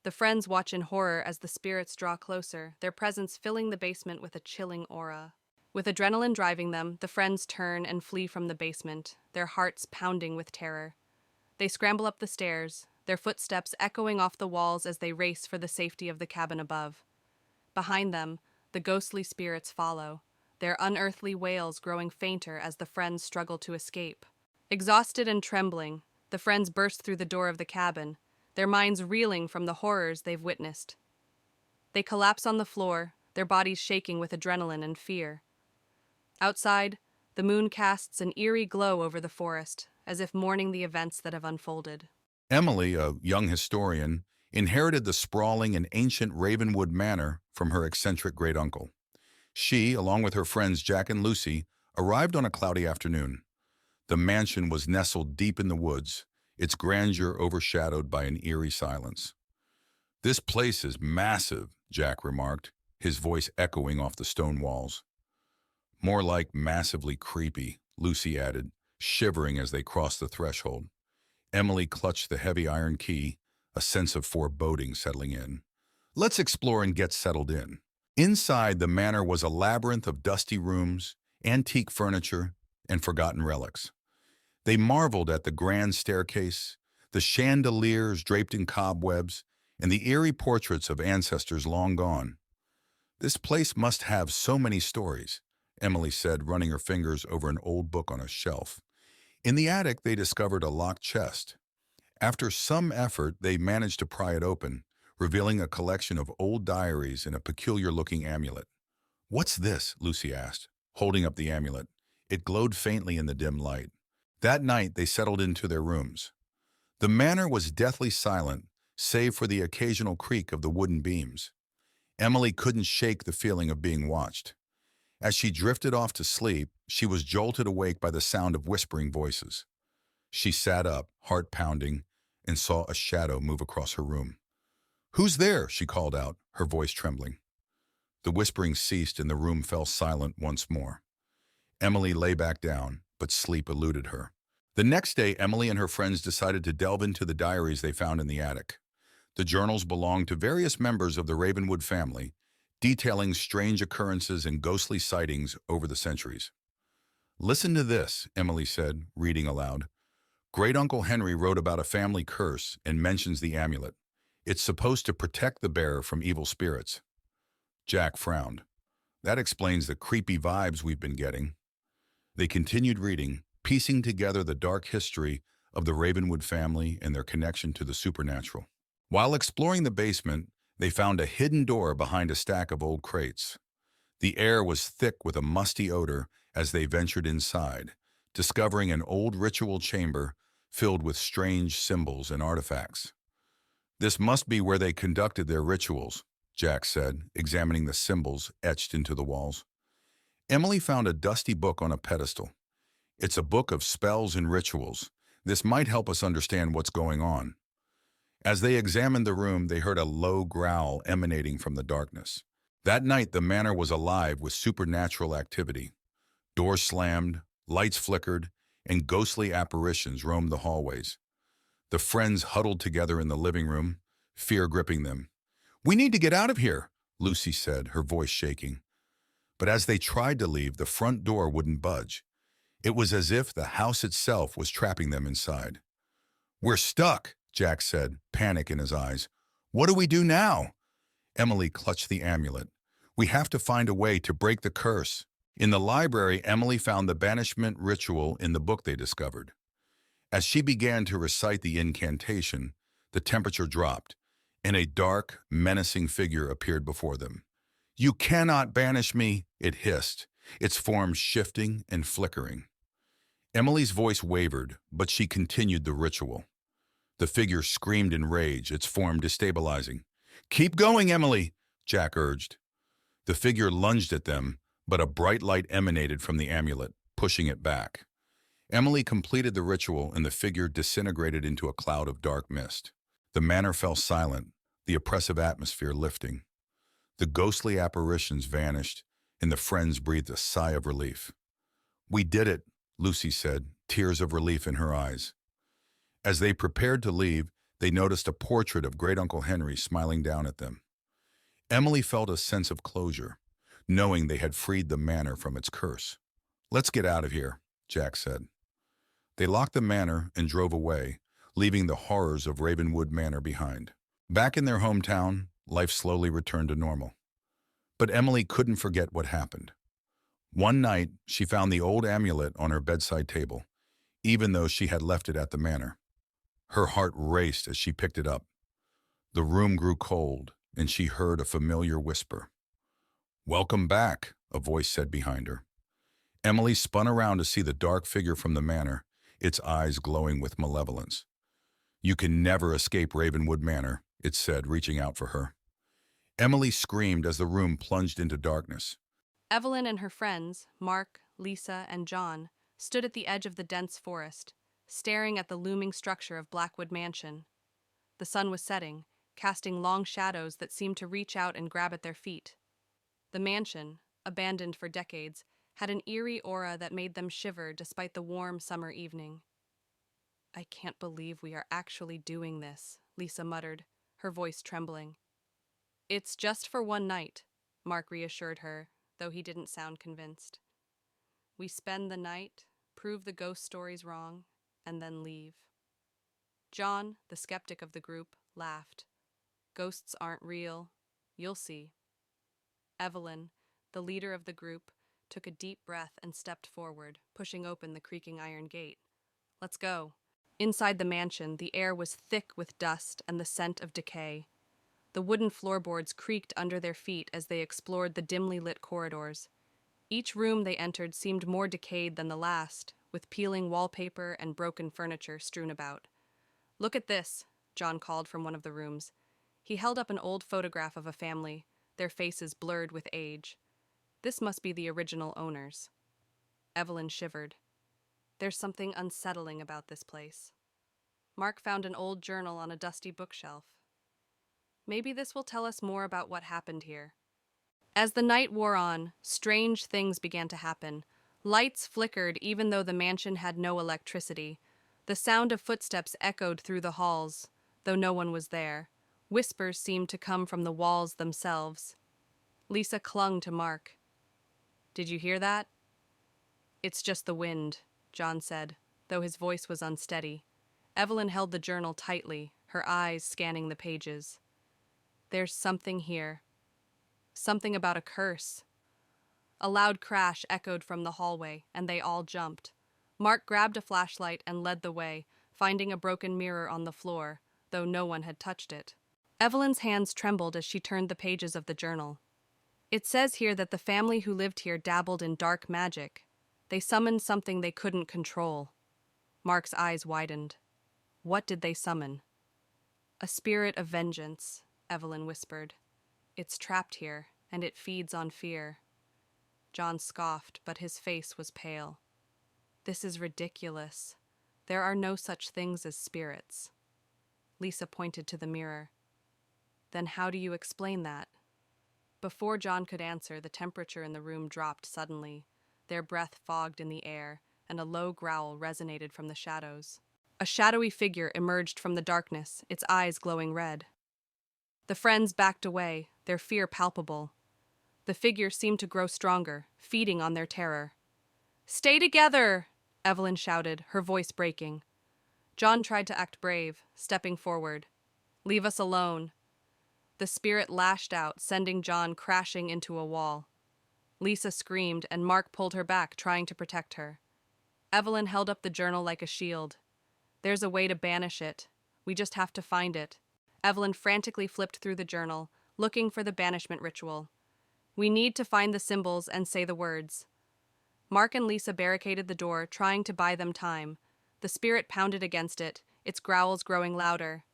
The friends watch in horror as the spirits draw closer, their presence filling the basement with a chilling aura. With adrenaline driving them, the friends turn and flee from the basement, their hearts pounding with terror. They scramble up the stairs, their footsteps echoing off the walls as they race for the safety of the cabin above. Behind them, the ghostly spirits follow, their unearthly wails growing fainter as the friends struggle to escape. Exhausted and trembling, the friends burst through the door of the cabin, their minds reeling from the horrors they've witnessed. They collapse on the floor, their bodies shaking with adrenaline and fear. Outside, the moon casts an eerie glow over the forest, as if mourning the events that have unfolded. Emily, a young historian, inherited the sprawling and ancient Ravenwood Manor from her eccentric great-uncle. She, along with her friends Jack and Lucy, arrived on a cloudy afternoon. The mansion was nestled deep in the woods, its grandeur overshadowed by an eerie silence. "This place is massive," Jack remarked, his voice echoing off the stone walls. "More like massively creepy," Lucy added, shivering as they crossed the threshold. Emily clutched the heavy iron key, a sense of foreboding settling in. "Let's explore and get settled in." Inside, the manor was a labyrinth of dusty rooms, antique furniture, and forgotten relics. They marveled at the grand staircase, the chandeliers draped in cobwebs, and the eerie portraits of ancestors long gone. "This place must have so many stories," Emily said, running her fingers over an old book on a shelf. In the attic, they discovered a locked chest. After some effort, they managed to pry it open, revealing a collection of old diaries and a peculiar-looking amulet. "What's this?" Lucy asked, holding up the amulet. It glowed faintly in the dim light. That night, they settled into their rooms. The manor was deathly silent, save for the occasional creak of the wooden beams. Emily couldn't shake the feeling of being watched. As she drifted off to sleep, she was jolted awake by the sound of whispering voices. She sat up, heart pounding, and saw a shadow move across her room. "Who's there?" she called out, her voice trembling. The whispering ceased and the room fell silent once more. Emily lay back down, but sleep eluded her. The next day, Emily and her friends decided to delve into the diaries they found in the attic. The journals belonged to various members of the Ravenwood family, detailing strange occurrences and ghostly sightings over the centuries. "Listen to this," Emily said, reading aloud. "Great-Uncle Henry wrote about a family curse and mentions the amulet. It's supposed to protect the bearer from evil spirits." Jack frowned. "That explains the creepy vibes we've been getting." They continued reading, piecing together the dark history of the Ravenwood family and their connection to the supernatural. While exploring the basement, they found a hidden door behind a stack of old crates. The air was thick with a musty odor as they ventured inside, discovering an old ritual chamber filled with strange symbols and artifacts. "This must be where they conducted their rituals," Jack said, examining the symbols etched into the walls. Emily found a dusty book on a pedestal. "It's a book of spells and rituals. This might help us understand what's going on." As they examined the room, they heard a low growl emanating from the darkness. That night, the manor was alive with supernatural activity. Doors slammed, lights flickered, and ghostly apparitions roamed the hallways. The friends huddled together in the living room, fear gripping them. "We need to get out of here," Lucy said, her voice shaking. But as they tried to leave, the front door wouldn't budge. It was as if the house itself was trapping them inside. "We're stuck," Jack said, panic in his eyes. "What do we do now?" Emily clutched the amulet. "We have to find a way to break the curse." In the library, Emily found the banishment ritual in the book they discovered. As she began to recite the incantation, the temperature dropped, and a dark, menacing figure appeared before them. "You cannot banish me," it hissed, its form shifting and flickering. Emily's voice wavered, but she continued the ritual. The figure screamed in rage, its form destabilizing. "Keep going, Emily," Jack urged. The figure lunged at them, but a bright light emanated from the amulet, pushing it back. Emily completed the ritual and the figure disintegrated into a cloud of dark mist. The manor fell silent, the oppressive atmosphere lifting. The ghostly apparitions vanished, and the friends breathed a sigh of relief. "We did it," Lucy said, tears of relief in her eyes. As they prepared to leave, they noticed a portrait of Great Uncle Henry smiling down at them. Emily felt a sense of closure, knowing they had freed the manor from its curse. "Let's get out of here," Jack said. They locked the manor and drove away, leaving the horrors of Ravenwood Manor behind. Back in their hometown, life slowly returned to normal. But Emily couldn't forget what happened. One night, she found the old amulet on her bedside table, even though she had left it at the manor. Her heart raced as she picked it up. The room grew cold, and she heard a familiar whisper. "Welcome back," a voice said behind her. Emily spun around to see the dark figure from the manor, its eyes glowing with malevolence. "You can never escape Ravenwood Manor," it said, reaching out for her. Emily screamed as the room plunged into darkness. Evelyn and her friends, Mark, Lisa, and John, stood at the edge of the dense forest, staring at the looming structure of Blackwood Mansion. The sun was setting, casting long shadows that seemed to reach out and grab at their feet. The mansion, abandoned for decades, had an eerie aura that made them shiver despite the warm summer evening. "I can't believe we are actually doing this," Lisa muttered, her voice trembling. "It's just for one night," Mark reassured her, though he didn't sound convinced. "We spend the night, prove the ghost stories wrong, and then leave." John, the skeptic of the group, laughed. "Ghosts aren't real. You'll see." Evelyn, the leader of the group, took a deep breath and stepped forward, pushing open the creaking iron gate. "Let's go." Inside the mansion, the air was thick with dust and the scent of decay. The wooden floorboards creaked under their feet as they explored the dimly lit corridors. Each room they entered seemed more decayed than the last, with peeling wallpaper and broken furniture strewn about. "Look at this," John called from one of the rooms. He held up an old photograph of a family, their faces blurred with age. "This must be the original owners." Evelyn shivered. "There's something unsettling about this place." Mark found an old journal on a dusty bookshelf. "Maybe this will tell us more about what happened here." As the night wore on, strange things began to happen. Lights flickered even though the mansion had no electricity. The sound of footsteps echoed through the halls, though no one was there. Whispers seemed to come from the walls themselves. Lisa clung to Mark. "Did you hear that?" "It's just the wind," John said, though his voice was unsteady. Evelyn held the journal tightly, her eyes scanning the pages. "There's something here. Something about a curse." A loud crash echoed from the hallway, and they all jumped. Mark grabbed a flashlight and led the way, finding a broken mirror on the floor, though no one had touched it. Evelyn's hands trembled as she turned the pages of the journal. "It says here that the family who lived here dabbled in dark magic. They summoned something they couldn't control." Mark's eyes widened. "What did they summon?" "A spirit of vengeance," Evelyn whispered. "It's trapped here, and it feeds on fear." John scoffed, but his face was pale. "This is ridiculous. There are no such things as spirits." Lisa pointed to the mirror. "Then how do you explain that?" Before John could answer, the temperature in the room dropped suddenly. Their breath fogged in the air, and a low growl resonated from the shadows. A shadowy figure emerged from the darkness, its eyes glowing red. The friends backed away, their fear palpable. The figure seemed to grow stronger, feeding on their terror. "Stay together!" Evelyn shouted, her voice breaking. John tried to act brave, stepping forward. "Leave us alone." The spirit lashed out, sending John crashing into a wall. Lisa screamed, and Mark pulled her back, trying to protect her. Evelyn held up the journal like a shield. "There's a way to banish it. We just have to find it." Evelyn frantically flipped through the journal, looking for the banishment ritual. "We need to find the symbols and say the words." Mark and Lisa barricaded the door, trying to buy them time. The spirit pounded against it, its growls growing louder.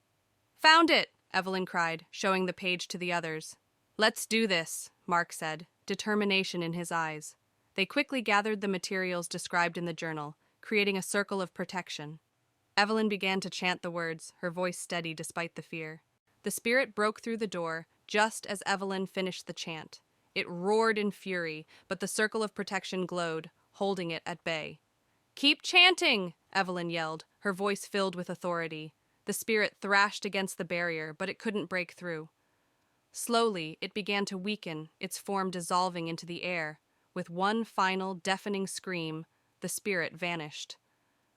"Found it!" Evelyn cried, showing the page to the others. "Let's do this," Mark said, determination in his eyes. They quickly gathered the materials described in the journal, creating a circle of protection. Evelyn began to chant the words, her voice steady despite the fear. The spirit broke through the door just as Evelyn finished the chant. It roared in fury, but the circle of protection glowed, holding it at bay. "Keep chanting!" Evelyn yelled, her voice filled with authority. The spirit thrashed against the barrier, but it couldn't break through. Slowly, it began to weaken, its form dissolving into the air. With one final, deafening scream, the spirit vanished.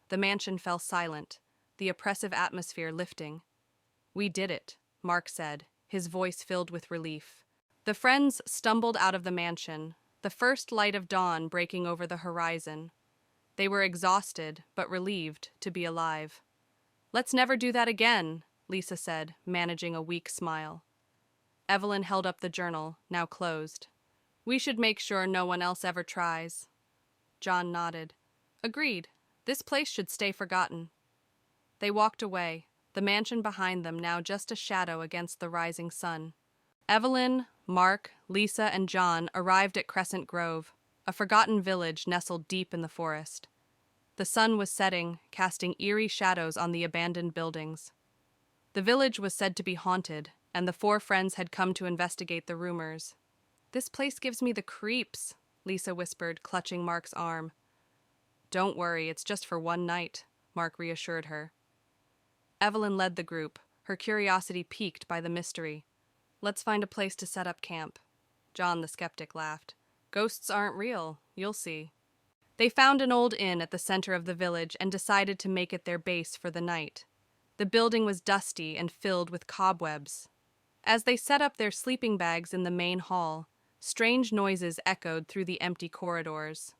The mansion fell silent, the oppressive atmosphere lifting. "We did it," Mark said, his voice filled with relief. The friends stumbled out of the mansion, the first light of dawn breaking over the horizon. They were exhausted, but relieved to be alive. "Let's never do that again," Lisa said, managing a weak smile. Evelyn held up the journal, now closed. "We should make sure no one else ever tries." John nodded. "Agreed. This place should stay forgotten." They walked away, the mansion behind them now just a shadow against the rising sun. Evelyn, Mark, Lisa, and John arrived at Crescent Grove, a forgotten village nestled deep in the forest. The sun was setting, casting eerie shadows on the abandoned buildings. The village was said to be haunted, and the four friends had come to investigate the rumors. "This place gives me the creeps," Lisa whispered, clutching Mark's arm. "Don't worry, it's just for one night," Mark reassured her. Evelyn led the group, her curiosity piqued by the mystery. "Let's find a place to set up camp." John the skeptic laughed. "Ghosts aren't real, you'll see." They found an old inn at the center of the village and decided to make it their base for the night. The building was dusty and filled with cobwebs. As they set up their sleeping bags in the main hall, strange noises echoed through the empty corridors.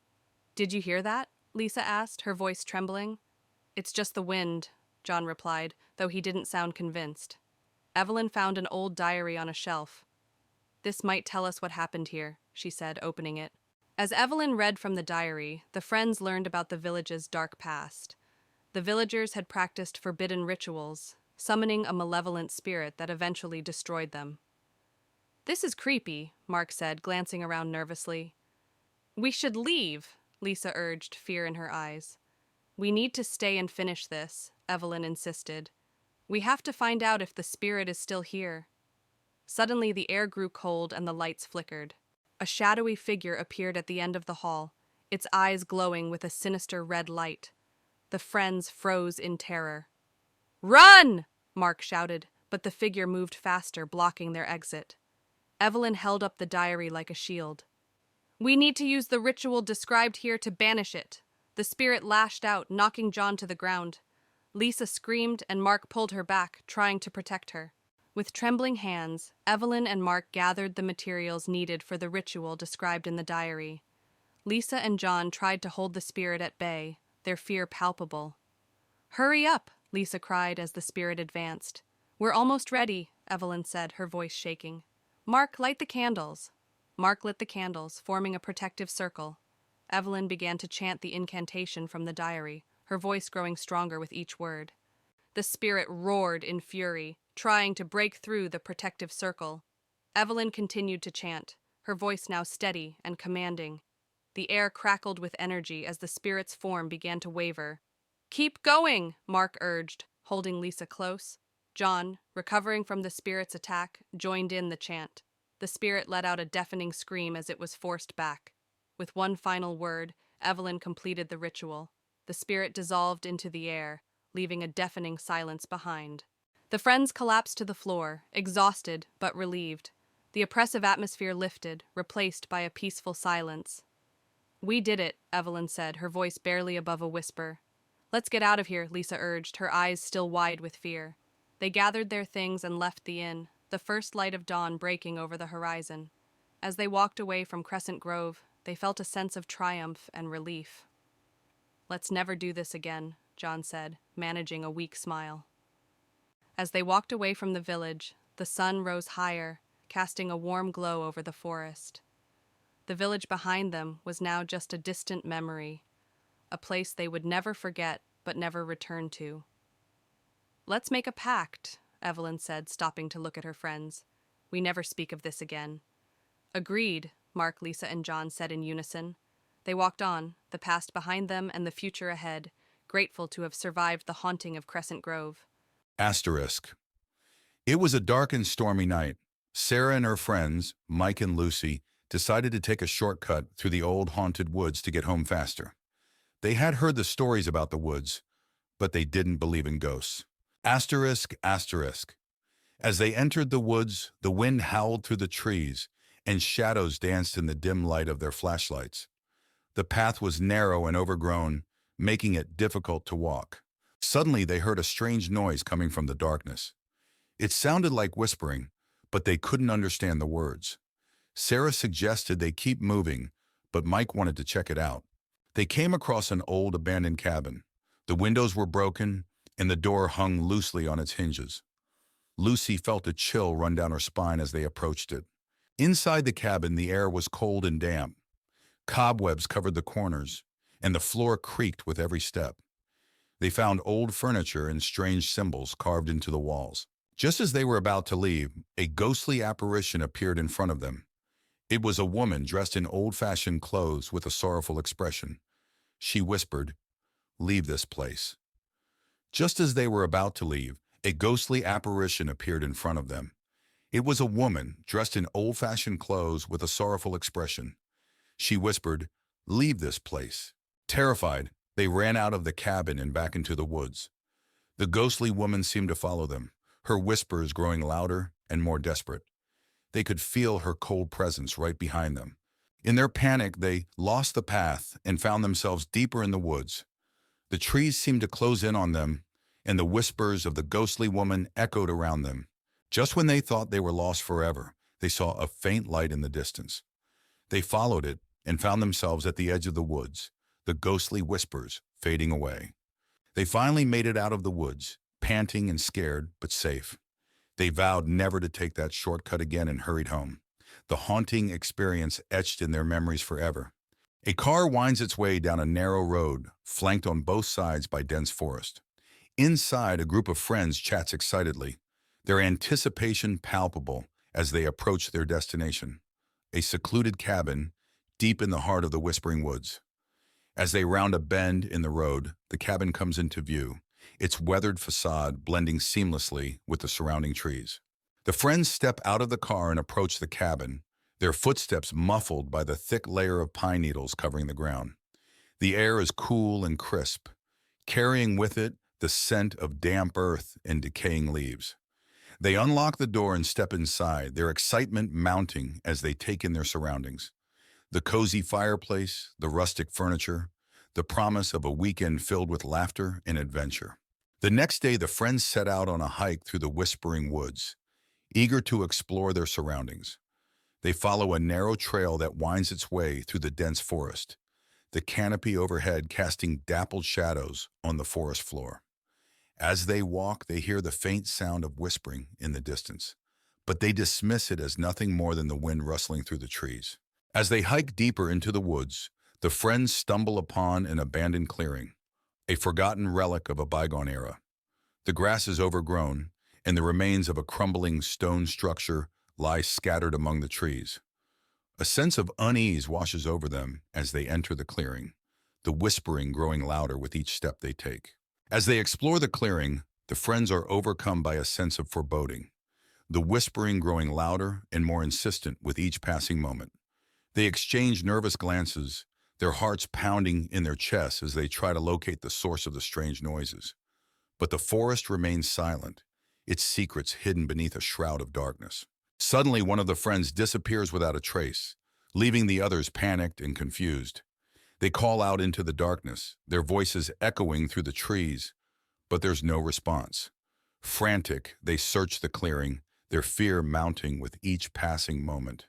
"Did you hear that?" Lisa asked, her voice trembling. "It's just the wind," John replied, though he didn't sound convinced. Evelyn found an old diary on a shelf. "This might tell us what happened here," she said, opening it. As Evelyn read from the diary, the friends learned about the village's dark past. The villagers had practiced forbidden rituals, summoning a malevolent spirit that eventually destroyed them. "This is creepy," Mark said, glancing around nervously. "We should leave," Lisa urged, fear in her eyes. "We need to stay and finish this," Evelyn insisted. "We have to find out if the spirit is still here." Suddenly the air grew cold and the lights flickered. A shadowy figure appeared at the end of the hall, its eyes glowing with a sinister red light. The friends froze in terror. "Run!" Mark shouted, but the figure moved faster, blocking their exit. Evelyn held up the diary like a shield. "We need to use the ritual described here to banish it." The spirit lashed out, knocking John to the ground. Lisa screamed and Mark pulled her back, trying to protect her. With trembling hands, Evelyn and Mark gathered the materials needed for the ritual described in the diary. Lisa and John tried to hold the spirit at bay, their fear palpable. "Hurry up!" Lisa cried as the spirit advanced. "We're almost ready," Evelyn said, her voice shaking. "Mark, light the candles." Mark lit the candles, forming a protective circle. Evelyn began to chant the incantation from the diary, her voice growing stronger with each word. The spirit roared in fury, trying to break through the protective circle. Evelyn continued to chant, her voice now steady and commanding. The air crackled with energy as the spirit's form began to waver. "Keep going," Mark urged, holding Lisa close. John, recovering from the spirit's attack, joined in the chant. The spirit let out a deafening scream as it was forced back. With one final word, Evelyn completed the ritual. The spirit dissolved into the air, leaving a deafening silence behind. The friends collapsed to the floor, exhausted but relieved. The oppressive atmosphere lifted, replaced by a peaceful silence. "We did it," Evelyn said, her voice barely above a whisper. "Let's get out of here," Lisa urged, her eyes still wide with fear. They gathered their things and left the inn, the first light of dawn breaking over the horizon. As they walked away from Crescent Grove, they felt a sense of triumph and relief. "Let's never do this again," John said, managing a weak smile. As they walked away from the village, the sun rose higher, casting a warm glow over the forest. The village behind them was now just a distant memory, a place they would never forget but never return to. Let's make a pact, Evelyn said, stopping to look at her friends. We never speak of this again. Agreed, Mark, Lisa, and John said in unison. They walked on, the past behind them and the future ahead, grateful to have survived the haunting of Crescent Grove. Asterisk. It was a dark and stormy night. Sarah and her friends, Mike and Lucy, decided to take a shortcut through the old haunted woods to get home faster. They had heard the stories about the woods, but they didn't believe in ghosts. Asterisk, asterisk. As they entered the woods, the wind howled through the trees, and shadows danced in the dim light of their flashlights. The path was narrow and overgrown, making it difficult to walk. Suddenly, they heard a strange noise coming from the darkness. It sounded like whispering, but they couldn't understand the words. Sarah suggested they keep moving, but Mike wanted to check it out. They came across an old abandoned cabin. The windows were broken, and the door hung loosely on its hinges. Lucy felt a chill run down her spine as they approached it. Inside the cabin, the air was cold and damp. Cobwebs covered the corners, and the floor creaked with every step. They found old furniture and strange symbols carved into the walls. Just as they were about to leave, a ghostly apparition appeared in front of them. It was a woman dressed in old-fashioned clothes with a sorrowful expression. She whispered, "Leave this place." Just as they were about to leave, a ghostly apparition appeared in front of them. It was a woman dressed in old-fashioned clothes with a sorrowful expression. She whispered, "Leave this place." Terrified, they ran out of the cabin and back into the woods. The ghostly woman seemed to follow them, her whispers growing louder and more desperate. They could feel her cold presence right behind them. In their panic, they lost the path and found themselves deeper in the woods. The trees seemed to close in on them, and the whispers of the ghostly woman echoed around them. Just when they thought they were lost forever, they saw a faint light in the distance. They followed it and found themselves at the edge of the woods, the ghostly whispers fading away. They finally made it out of the woods, panting and scared, but safe. They vowed never to take that shortcut again and hurried home, the haunting experience etched in their memories forever. A car winds its way down a narrow road, flanked on both sides by dense forest. Inside, a group of friends chats excitedly, their anticipation palpable as they approach their destination, a secluded cabin deep in the heart of the Whispering Woods. As they round a bend in the road, the cabin comes into view, its weathered facade blending seamlessly with the surrounding trees. The friends step out of the car and approach the cabin, their footsteps muffled by the thick layer of pine needles covering the ground. The air is cool and crisp, carrying with it the scent of damp earth and decaying leaves. They unlock the door and step inside, their excitement mounting as they take in their surroundings. The cozy fireplace, the rustic furniture, the promise of a weekend filled with laughter and adventure. The next day, the friends set out on a hike through the Whispering Woods, eager to explore their surroundings. They follow a narrow trail that winds its way through the dense forest, the canopy overhead casting dappled shadows on the forest floor. As they walk, they hear the faint sound of whispering in the distance, but they dismiss it as nothing more than the wind rustling through the trees. As they hike deeper into the woods, the friends stumble upon an abandoned clearing, a forgotten relic of a bygone era. The grass is overgrown, and the remains of a crumbling stone structure lie scattered among the trees. A sense of unease washes over them as they enter the clearing, the whispering growing louder with each step they take. As they explore the clearing, the friends are overcome by a sense of foreboding, the whispering growing louder and more insistent with each passing moment. They exchange nervous glances, their hearts pounding in their chests as they try to locate the source of the strange noises. But the forest remains silent, its secrets hidden beneath a shroud of darkness. Suddenly, one of the friends disappears without a trace, leaving the others panicked and confused. They call out into the darkness, their voices echoing through the trees, but there's no response. Frantic, they search the clearing, their fear mounting with each passing moment.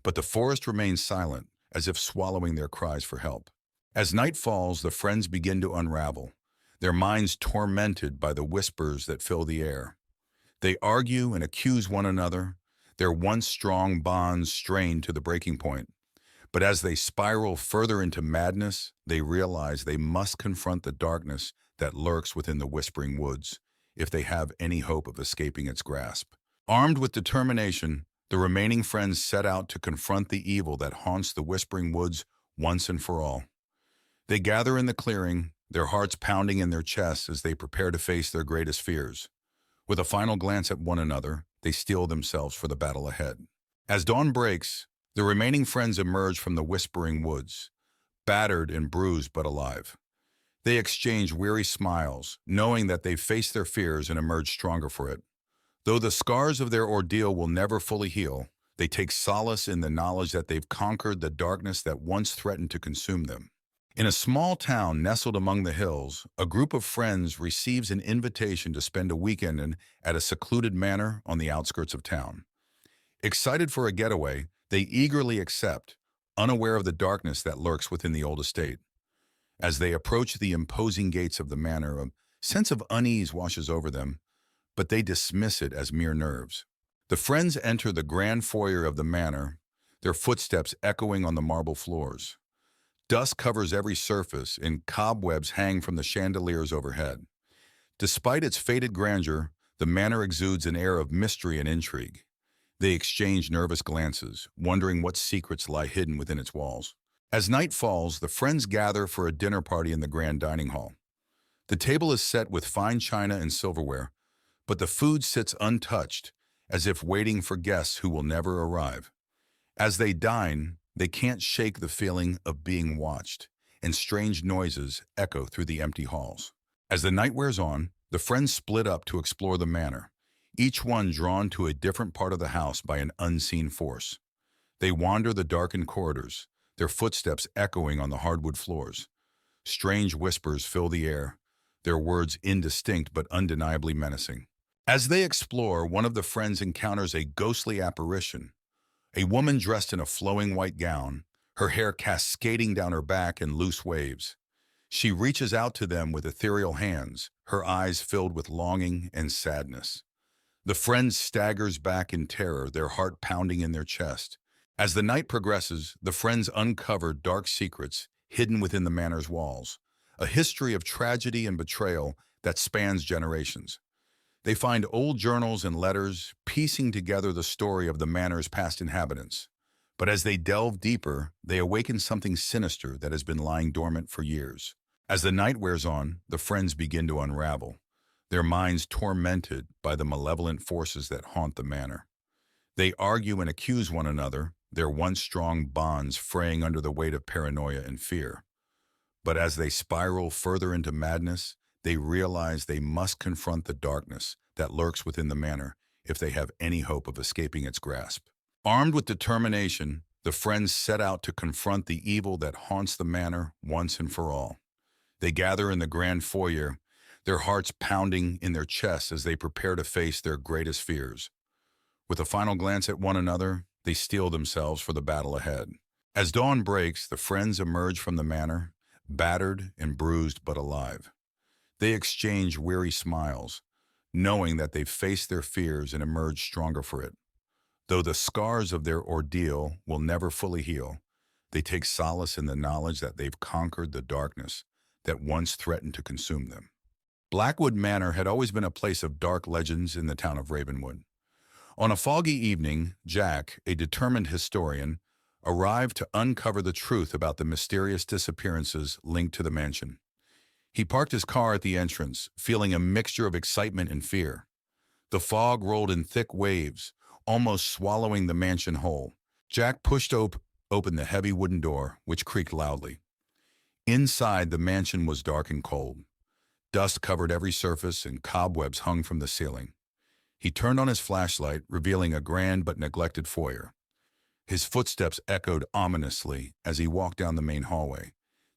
But the forest remains silent, as if swallowing their cries for help. As night falls, the friends begin to unravel, their minds tormented by the whispers that fill the air. They argue and accuse one another, their once strong bonds strained to the breaking point. But as they spiral further into madness, they realize they must confront the darkness that lurks within the Whispering Woods, if they have any hope of escaping its grasp. Armed with determination, the remaining friends set out to confront the evil that haunts the Whispering Woods once and for all. They gather in the clearing, their hearts pounding in their chests as they prepare to face their greatest fears. With a final glance at one another, they steel themselves for the battle ahead. As dawn breaks, the remaining friends emerge from the Whispering Woods, battered and bruised but alive. They exchange weary smiles, knowing that they've faced their fears and emerged stronger for it. Though the scars of their ordeal will never fully heal, they take solace in the knowledge that they've conquered the darkness that once threatened to consume them. In a small town nestled among the hills, a group of friends receives an invitation to spend a weekend at a secluded manor on the outskirts of town. Excited for a getaway, they eagerly accept, unaware of the darkness that lurks within the old estate. As they approach the imposing gates of the manor, a sense of unease washes over them, but they dismiss it as mere nerves. The friends enter the grand foyer of the manor, their footsteps echoing on the marble floors. Dust covers every surface, and cobwebs hang from the chandeliers overhead. Despite its faded grandeur, the manor exudes an air of mystery and intrigue. They exchange nervous glances, wondering what secrets lie hidden within its walls. As night falls, the friends gather for a dinner party in the grand dining hall. The table is set with fine china and silverware, but the food sits untouched, as if waiting for guests who will never arrive. As they dine, they can't shake the feeling of being watched, and strange noises echo through the empty halls. As the night wears on, the friends split up to explore the manor, each one drawn to a different part of the house by an unseen force. They wander the darkened corridors, their footsteps echoing on the hardwood floors. Strange whispers fill the air, their words indistinct but undeniably menacing. As they explore, one of the friends encounters a ghostly apparition, a woman dressed in a flowing white gown, her hair cascading down her back in loose waves. She reaches out to them with ethereal hands, her eyes filled with longing and sadness. The friend staggers back in terror, their heart pounding in their chest. As the night progresses, the friends uncover dark secrets hidden within the manor's walls, a history of tragedy and betrayal that spans generations. They find old journals and letters, piecing together the story of the manor's past inhabitants. But as they delve deeper, they awaken something sinister that has been lying dormant for years. As the night wears on, the friends begin to unravel, their minds tormented by the malevolent forces that haunt the manor. They argue and accuse one another, their once strong bonds fraying under the weight of paranoia and fear. But as they spiral further into madness, they realize they must confront the darkness that lurks within the manor if they have any hope of escaping its grasp. Armed with determination, the friends set out to confront the evil that haunts the manor once and for all. They gather in the grand foyer, their hearts pounding in their chests as they prepare to face their greatest fears. With a final glance at one another, they steel themselves for the battle ahead. As dawn breaks, the friends emerge from the manor, battered and bruised but alive. They exchange weary smiles, knowing that they've faced their fears and emerged stronger for it. Though the scars of their ordeal will never fully heal, they take solace in the knowledge that they've conquered the darkness that once threatened to consume them. Blackwood Manor had always been a place of dark legends in the town of Ravenwood. On a foggy evening, Jack, a determined historian, arrived to uncover the truth about the mysterious disappearances linked to the mansion. He parked his car at the entrance, feeling a mixture of excitement and fear. The fog rolled in thick waves, almost swallowing the mansion whole. Jack pushed open the heavy wooden door, which creaked loudly. Inside, the mansion was dark and cold. Dust covered every surface and cobwebs hung from the ceiling. He turned on his flashlight, revealing a grand but neglected foyer. His footsteps echoed ominously as he walked down the main hallway,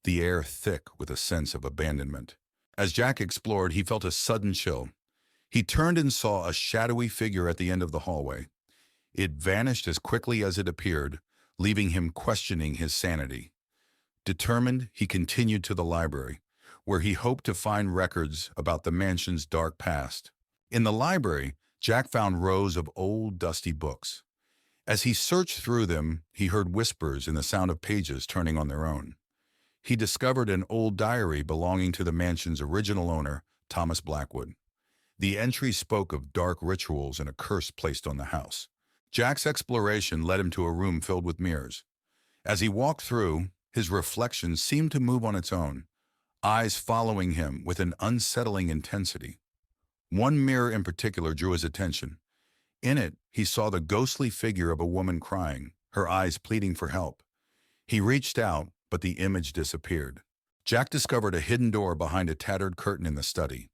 the air thick with a sense of abandonment. As Jack explored, he felt a sudden chill. He turned and saw a shadowy figure at the end of the hallway. It vanished as quickly as it appeared, leaving him questioning his sanity. Determined, he continued to the library, where he hoped to find records about the mansion's dark past. In the library, Jack found rows of old, dusty books. As he searched through them, he heard whispers and the sound of pages turning on their own. He discovered an old diary belonging to the mansion's original owner, Thomas Blackwood. The entry spoke of dark rituals and a curse placed on the house. Jack's exploration led him to a room filled with mirrors. As he walked through, his reflection seemed to move on its own, eyes following him with an unsettling intensity. One mirror in particular drew his attention. In it, he saw the ghostly figure of a woman crying, her eyes pleading for help. He reached out, but the image disappeared. Jack discovered a hidden door behind a tattered curtain in the study.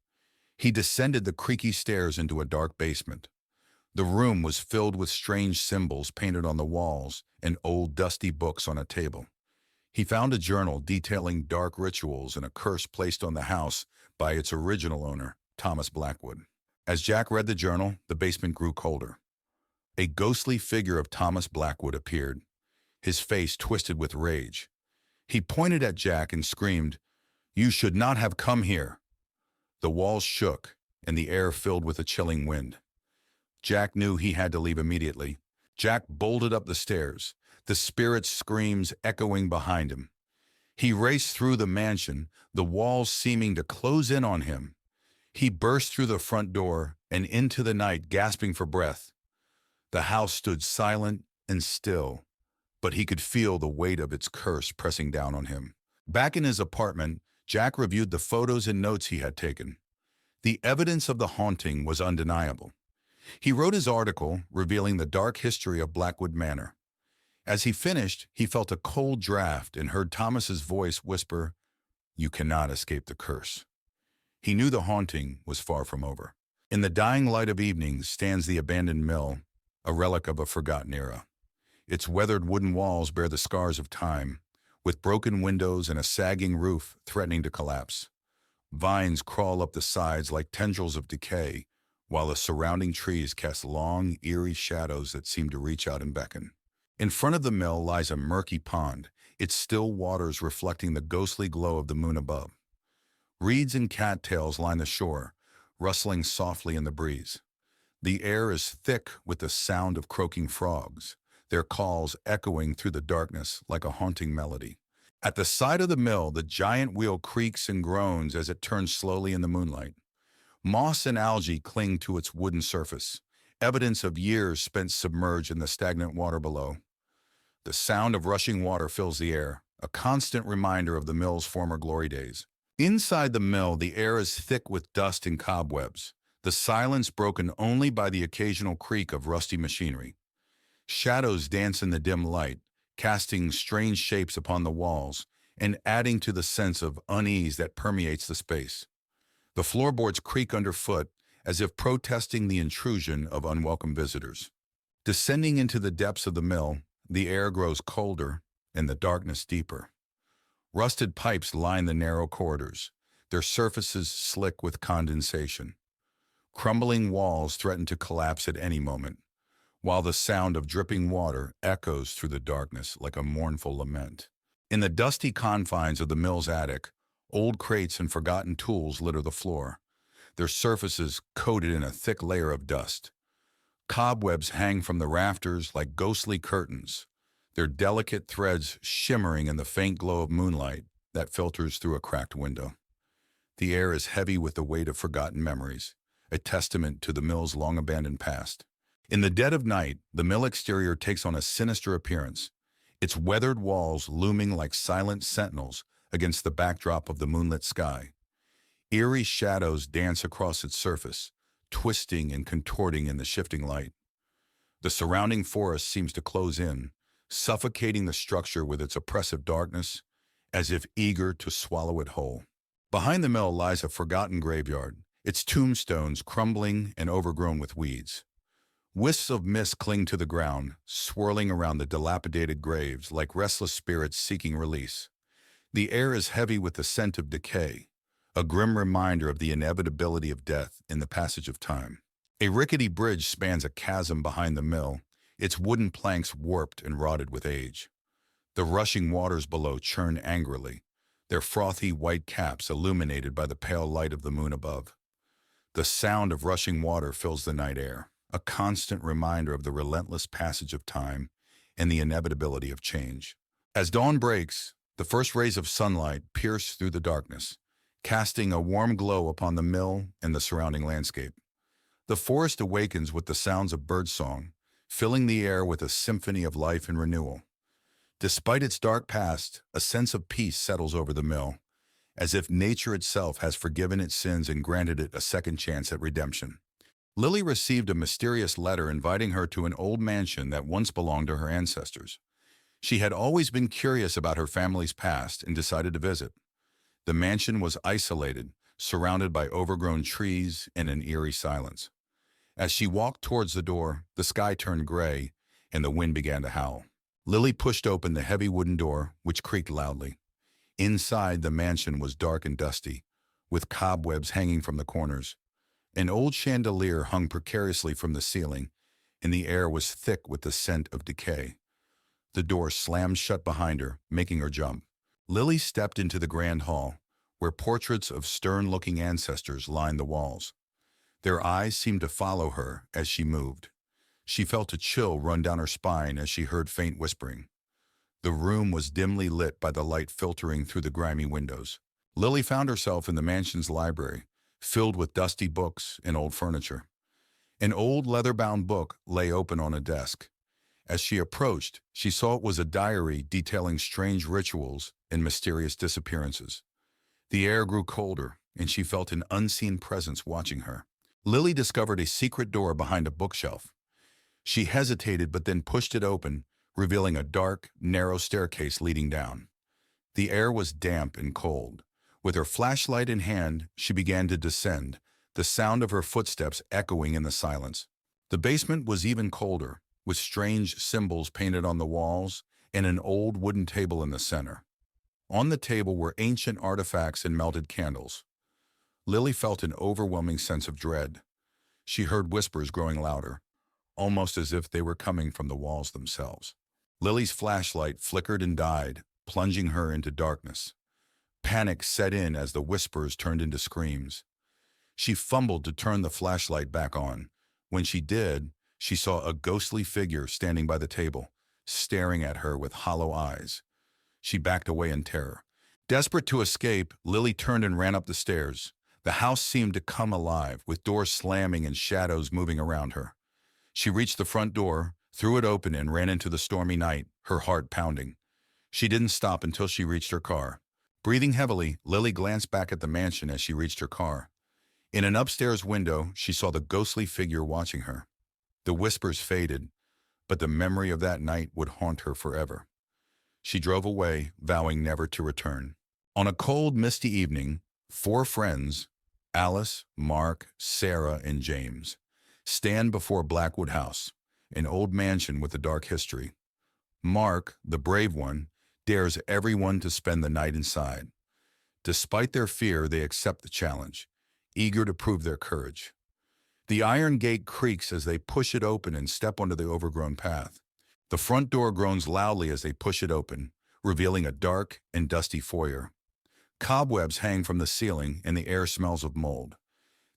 He descended the creaky stairs into a dark basement. The room was filled with strange symbols painted on the walls and old dusty books on a table. He found a journal detailing dark rituals and a curse placed on the house by its original owner, Thomas Blackwood. As Jack read the journal, the basement grew colder. A ghostly figure of Thomas Blackwood appeared, his face twisted with rage. He pointed at Jack and screamed, "You should not have come here." The walls shook, and the air filled with a chilling wind. Jack knew he had to leave immediately. Jack bolted up the stairs, the spirit's screams echoing behind him. He raced through the mansion, the walls seeming to close in on him. He burst through the front door and into the night, gasping for breath. The house stood silent and still, but he could feel the weight of its curse pressing down on him. Back in his apartment, Jack reviewed the photos and notes he had taken. The evidence of the haunting was undeniable. He wrote his article revealing the dark history of Blackwood Manor. As he finished, he felt a cold draft and heard Thomas's voice whisper, "You cannot escape the curse." He knew the haunting was far from over. In the dying light of evening stands the abandoned mill, a relic of a forgotten era. Its weathered wooden walls bear the scars of time, with broken windows and a sagging roof threatening to collapse. Vines crawl up the sides like tendrils of decay, while the surrounding trees cast long, eerie shadows that seem to reach out and beckon. In front of the mill lies a murky pond, its still waters reflecting the ghostly glow of the moon above. Reeds and cattails line the shore, rustling softly in the breeze. The air is thick with the sound of croaking frogs, their calls echoing through the darkness like a haunting melody. At the side of the mill, the giant wheel creaks and groans as it turns slowly in the moonlight. Moss and algae cling to its wooden surface, evidence of years spent submerged in the stagnant water below. The sound of rushing water fills the air, a constant reminder of the mill's former glory days. Inside the mill, the air is thick with dust and cobwebs, the silence broken only by the occasional creak of rusty machinery. Shadows dance in the dim light, casting strange shapes upon the walls and adding to the sense of unease that permeates the space. The floorboards creak underfoot as if protesting the intrusion of unwelcome visitors. Descending into the depths of the mill, the air grows colder and the darkness deeper. Rusted pipes line the narrow corridors, their surfaces slick with condensation. Crumbling walls threaten to collapse at any moment, while the sound of dripping water echoes through the darkness like a mournful lament. In the dusty confines of the mill's attic, old crates and forgotten tools litter the floor, their surfaces coated in a thick layer of dust. Cobwebs hang from the rafters like ghostly curtains, their delicate threads shimmering in the faint glow of moonlight that filters through a cracked window. The air is heavy with the weight of forgotten memories, a testament to the mill's long-abandoned past. In the dead of night, the mill exterior takes on a sinister appearance, its weathered walls looming like silent sentinels against the backdrop of the moonlit sky. Eerie shadows dance across its surface, twisting and contorting in the shifting light. The surrounding forest seems to close in, suffocating the structure with its oppressive darkness, as if eager to swallow it whole. Behind the mill lies a forgotten graveyard, its tombstones crumbling and overgrown with weeds. Wisps of mist cling to the ground, swirling around the dilapidated graves like restless spirits seeking release. The air is heavy with the scent of decay, a grim reminder of the inevitability of death in the passage of time. A rickety bridge spans a chasm behind the mill, its wooden planks warped and rotted with age. The rushing waters below churn angrily, their frothy white caps illuminated by the pale light of the moon above. The sound of rushing water fills the night air, a constant reminder of the relentless passage of time and the inevitability of change. As dawn breaks, the first rays of sunlight pierce through the darkness, casting a warm glow upon the mill and the surrounding landscape. The forest awakens with the sounds of birdsong, filling the air with a symphony of life and renewal. Despite its dark past, a sense of peace settles over the mill, as if nature itself has forgiven its sins and granted it a second chance at redemption. Lily received a mysterious letter inviting her to an old mansion that once belonged to her ancestors. She had always been curious about her family's past and decided to visit. The mansion was isolated, surrounded by overgrown trees and an eerie silence. As she walked towards the door, the sky turned gray and the wind began to howl. Lily pushed open the heavy wooden door, which creaked loudly. Inside, the mansion was dark and dusty, with cobwebs hanging from the corners. An old chandelier hung precariously from the ceiling, and the air was thick with the scent of decay. The door slammed shut behind her, making her jump. Lily stepped into the grand hall, where portraits of stern-looking ancestors lined the walls. Their eyes seemed to follow her as she moved. She felt a chill run down her spine as she heard faint whispering. The room was dimly lit by the light filtering through the grimy windows. Lily found herself in the mansion's library, filled with dusty books and old furniture. An old leather-bound book lay open on a desk. As she approached, she saw it was a diary detailing strange rituals and mysterious disappearances. The air grew colder, and she felt an unseen presence watching her. Lily discovered a secret door behind a bookshelf. She hesitated but then pushed it open, revealing a dark, narrow staircase leading down. The air was damp and cold. With her flashlight in hand, she began to descend, the sound of her footsteps echoing in the silence. The basement was even colder, with strange symbols painted on the walls and an old wooden table in the center. On the table were ancient artifacts and melted candles. Lily felt an overwhelming sense of dread. She heard whispers growing louder, almost as if they were coming from the walls themselves. Lily's flashlight flickered and died, plunging her into darkness. Panic set in as the whispers turned into screams. She fumbled to turn the flashlight back on. When she did, she saw a ghostly figure standing by the table, staring at her with hollow eyes. She backed away in terror. Desperate to escape, Lily turned and ran up the stairs. The house seemed to come alive, with doors slamming and shadows moving around her. She reached the front door, threw it open, and ran into the stormy night, her heart pounding. She didn't stop until she reached her car. Breathing heavily, Lily glanced back at the mansion as she reached her car. In an upstairs window, she saw the ghostly figure watching her. The whispers faded, but the memory of that night would haunt her forever. She drove away, vowing never to return. On a cold, misty evening, 4 friends, Alice, Mark, Sarah, and James, stand before Blackwood House, an old mansion with a dark history. Mark, the brave one, dares everyone to spend the night inside. Despite their fear, they accept the challenge, eager to prove their courage. The iron gate creaks as they push it open and step onto the overgrown path. The front door groans loudly as they push it open, revealing a dark and dusty foyer. Cobwebs hang from the ceiling and the air smells of mold.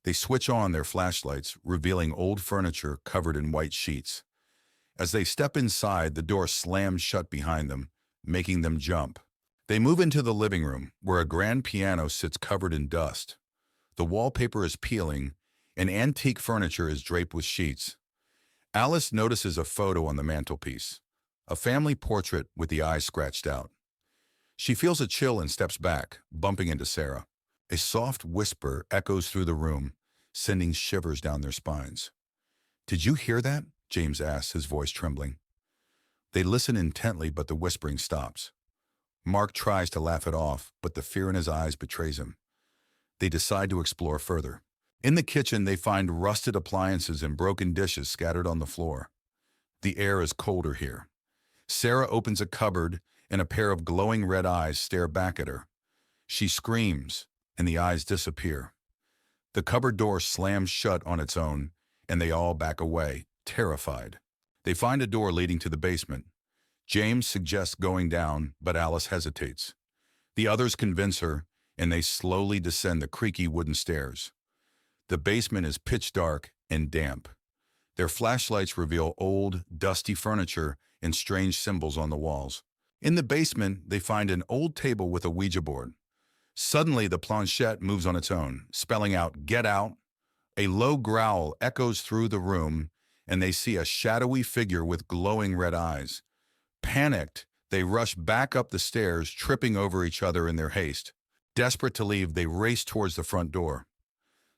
They switch on their flashlights, revealing old furniture covered in white sheets. As they step inside, the door slams shut behind them, making them jump. They move into the living room, where a grand piano sits covered in dust. The wallpaper is peeling, and antique furniture is draped with sheets. Alice notices a photo on the mantelpiece, a family portrait with the eyes scratched out. She feels a chill and steps back, bumping into Sarah. A soft whisper echoes through the room, sending shivers down their spines. "Did you hear that?" James asks, his voice trembling. They listen intently, but the whispering stops. Mark tries to laugh it off, but the fear in his eyes betrays him. They decide to explore further. In the kitchen, they find rusted appliances and broken dishes scattered on the floor. The air is colder here. Sarah opens a cupboard, and a pair of glowing red eyes stare back at her. She screams, and the eyes disappear. The cupboard door slams shut on its own, and they all back away, terrified. They find a door leading to the basement. James suggests going down, but Alice hesitates. The others convince her, and they slowly descend the creaky wooden stairs. The basement is pitch dark and damp. Their flashlights reveal old, dusty furniture and strange symbols on the walls. In the basement, they find an old table with a Ouija board. Suddenly, the planchette moves on its own, spelling out, "Get out." A low growl echoes through the room, and they see a shadowy figure with glowing red eyes. Panicked, they rush back up the stairs, tripping over each other in their haste. Desperate to leave, they race towards the front door.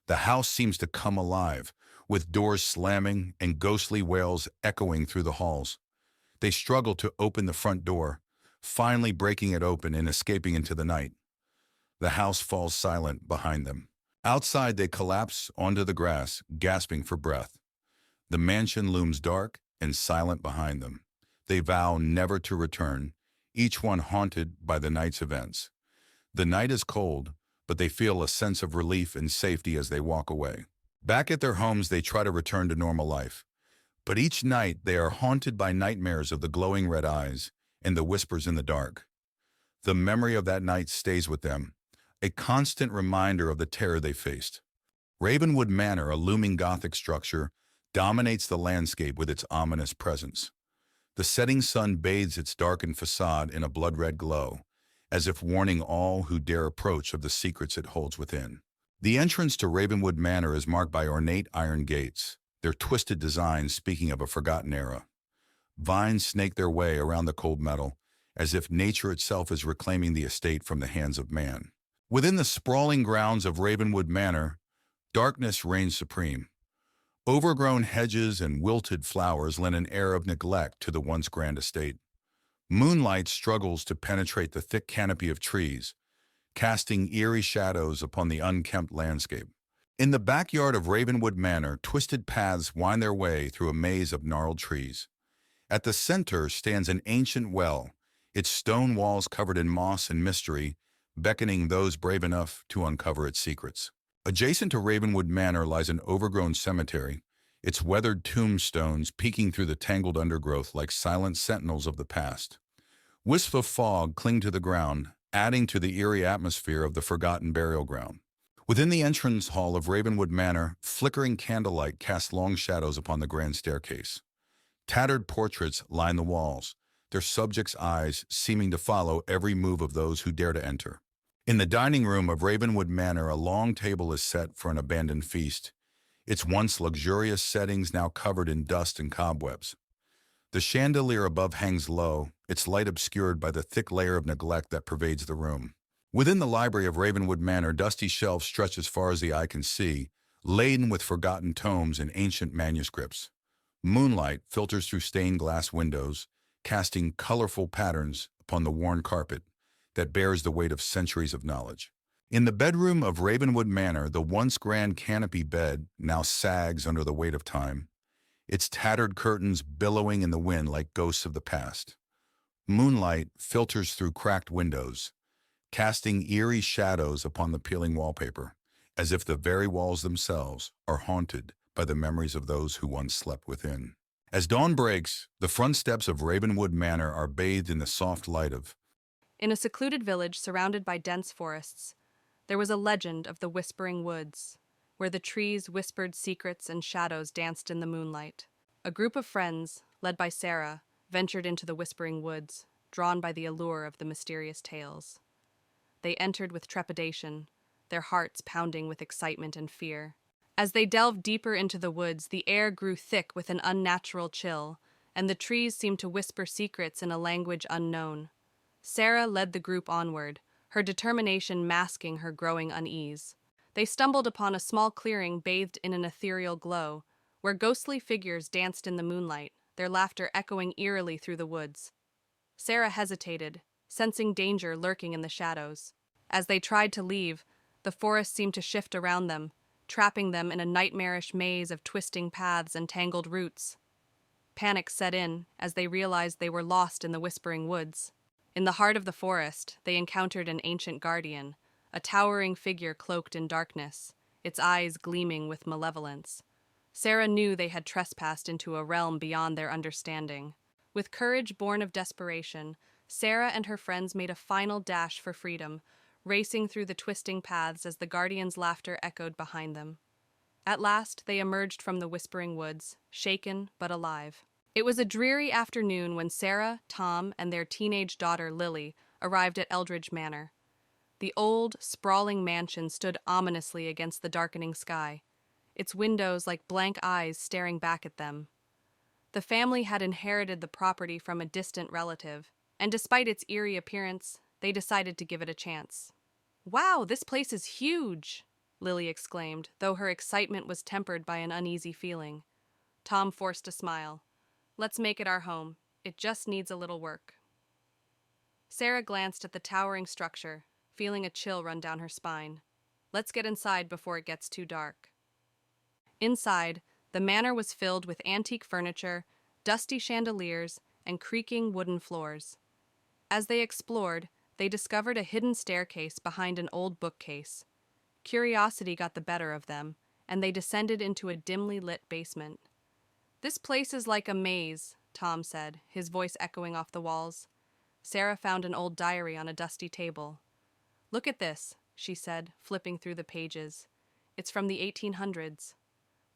The house seems to come alive, with doors slamming and ghostly wails echoing through the halls. They struggle to open the front door, finally breaking it open and escaping into the night. The house falls silent behind them. Outside, they collapse onto the grass, gasping for breath. The mansion looms dark and silent behind them. They vow never to return, each one haunted by the night's events. The night is cold, but they feel a sense of relief and safety as they walk away. Back at their homes, they try to return to normal life. But each night, they are haunted by nightmares of the glowing red eyes and the whispers in the dark. The memory of that night stays with them, a constant reminder of the terror they faced. Ravenwood Manor, a looming Gothic structure, dominates the landscape with its ominous presence. The setting sun bathes its darkened facade in a blood-red glow, as if warning all who dare approach of the secrets it holds within. The entrance to Ravenwood Manor is marked by ornate iron gates, their twisted designs speaking of a forgotten era. Vines snake their way around the cold metal, as if nature itself is reclaiming the estate from the hands of man. Within the sprawling grounds of Ravenwood Manor, darkness reigns supreme. Overgrown hedges and wilted flowers lend an air of neglect to the once grand estate. Moonlight struggles to penetrate the thick canopy of trees, casting eerie shadows upon the unkempt landscape. In the backyard of Ravenwood Manor, twisted paths wind their way through a maze of gnarled trees. At the center stands an ancient well, its stone walls covered in moss and mystery, beckoning those brave enough to uncover its secrets. Adjacent to Ravenwood Manor lies an overgrown cemetery, its weathered tombstones peeking through the tangled undergrowth like silent sentinels of the past. Wisps of fog cling to the ground, adding to the eerie atmosphere of the forgotten burial ground. Within the entrance hall of Ravenwood Manor, flickering candlelight casts long shadows upon the grand staircase. Tattered portraits line the walls, their subjects' eyes seeming to follow every move of those who dare to enter. In the dining room of Ravenwood Manor, a long table is set for an abandoned feast, its once luxurious settings now covered in dust and cobwebs. The chandelier above hangs low, its light obscured by the thick layer of neglect that pervades the room. Within the library of Ravenwood Manor, dusty shelves stretch as far as the eye can see, laden with forgotten tomes and ancient manuscripts. Moonlight filters through stained glass windows, casting colorful patterns upon the worn carpet that bears the weight of centuries of knowledge. In the bedroom of Ravenwood Manor, the once grand canopy bed now sags under the weight of time, its tattered curtains billowing in the wind like ghosts of the past. Moonlight filters through cracked windows, casting eerie shadows upon the peeling wallpaper, as if the very walls themselves are haunted by the memories of those who once slept within. As dawn breaks, the front steps of Ravenwood Manor are bathed in the soft light of. In a secluded village surrounded by dense forests, there was a legend of the Whispering Woods, where the trees whispered secrets and shadows danced in the moonlight. A group of friends, led by Sarah, ventured into the Whispering Woods, drawn by the allure of the mysterious tales. They entered with trepidation, their hearts pounding with excitement and fear. As they delved deeper into the woods, the air grew thick with an unnatural chill, and the trees seemed to whisper secrets in a language unknown. Sarah led the group onward, her determination masking her growing unease. They stumbled upon a small clearing bathed in an ethereal glow, where ghostly figures danced in the moonlight, their laughter echoing eerily through the woods. Sarah hesitated, sensing danger lurking in the shadows. As they tried to leave, the forest seemed to shift around them, trapping them in a nightmarish maze of twisting paths and tangled roots. Panic set in as they realized they were lost in the Whispering Woods. In the heart of the forest, they encountered an ancient guardian, a towering figure cloaked in darkness, its eyes gleaming with malevolence. Sarah knew they had trespassed into a realm beyond their understanding. With courage born of desperation, Sarah and her friends made a final dash for freedom, racing through the twisting paths as the guardian's laughter echoed behind them. At last, they emerged from the Whispering Woods, shaken but alive. It was a dreary afternoon when Sarah, Tom, and their teenage daughter Lily arrived at Eldridge Manor. The old, sprawling mansion stood ominously against the darkening sky, its windows like blank eyes staring back at them. The family had inherited the property from a distant relative, and despite its eerie appearance, they decided to give it a chance. "Wow, this place is huge!" Lily exclaimed, though her excitement was tempered by an uneasy feeling. Tom forced a smile. "Let's make it our home. It just needs a little work." Sarah glanced at the towering structure, feeling a chill run down her spine. "Let's get inside before it gets too dark." Inside, the manor was filled with antique furniture, dusty chandeliers, and creaking wooden floors. As they explored, they discovered a hidden staircase behind an old bookcase. Curiosity got the better of them, and they descended into a dimly lit basement. "This place is like a maze," Tom said, his voice echoing off the walls. Sarah found an old diary on a dusty table. "Look at this," she said, flipping through the pages. "It's from the 1800s.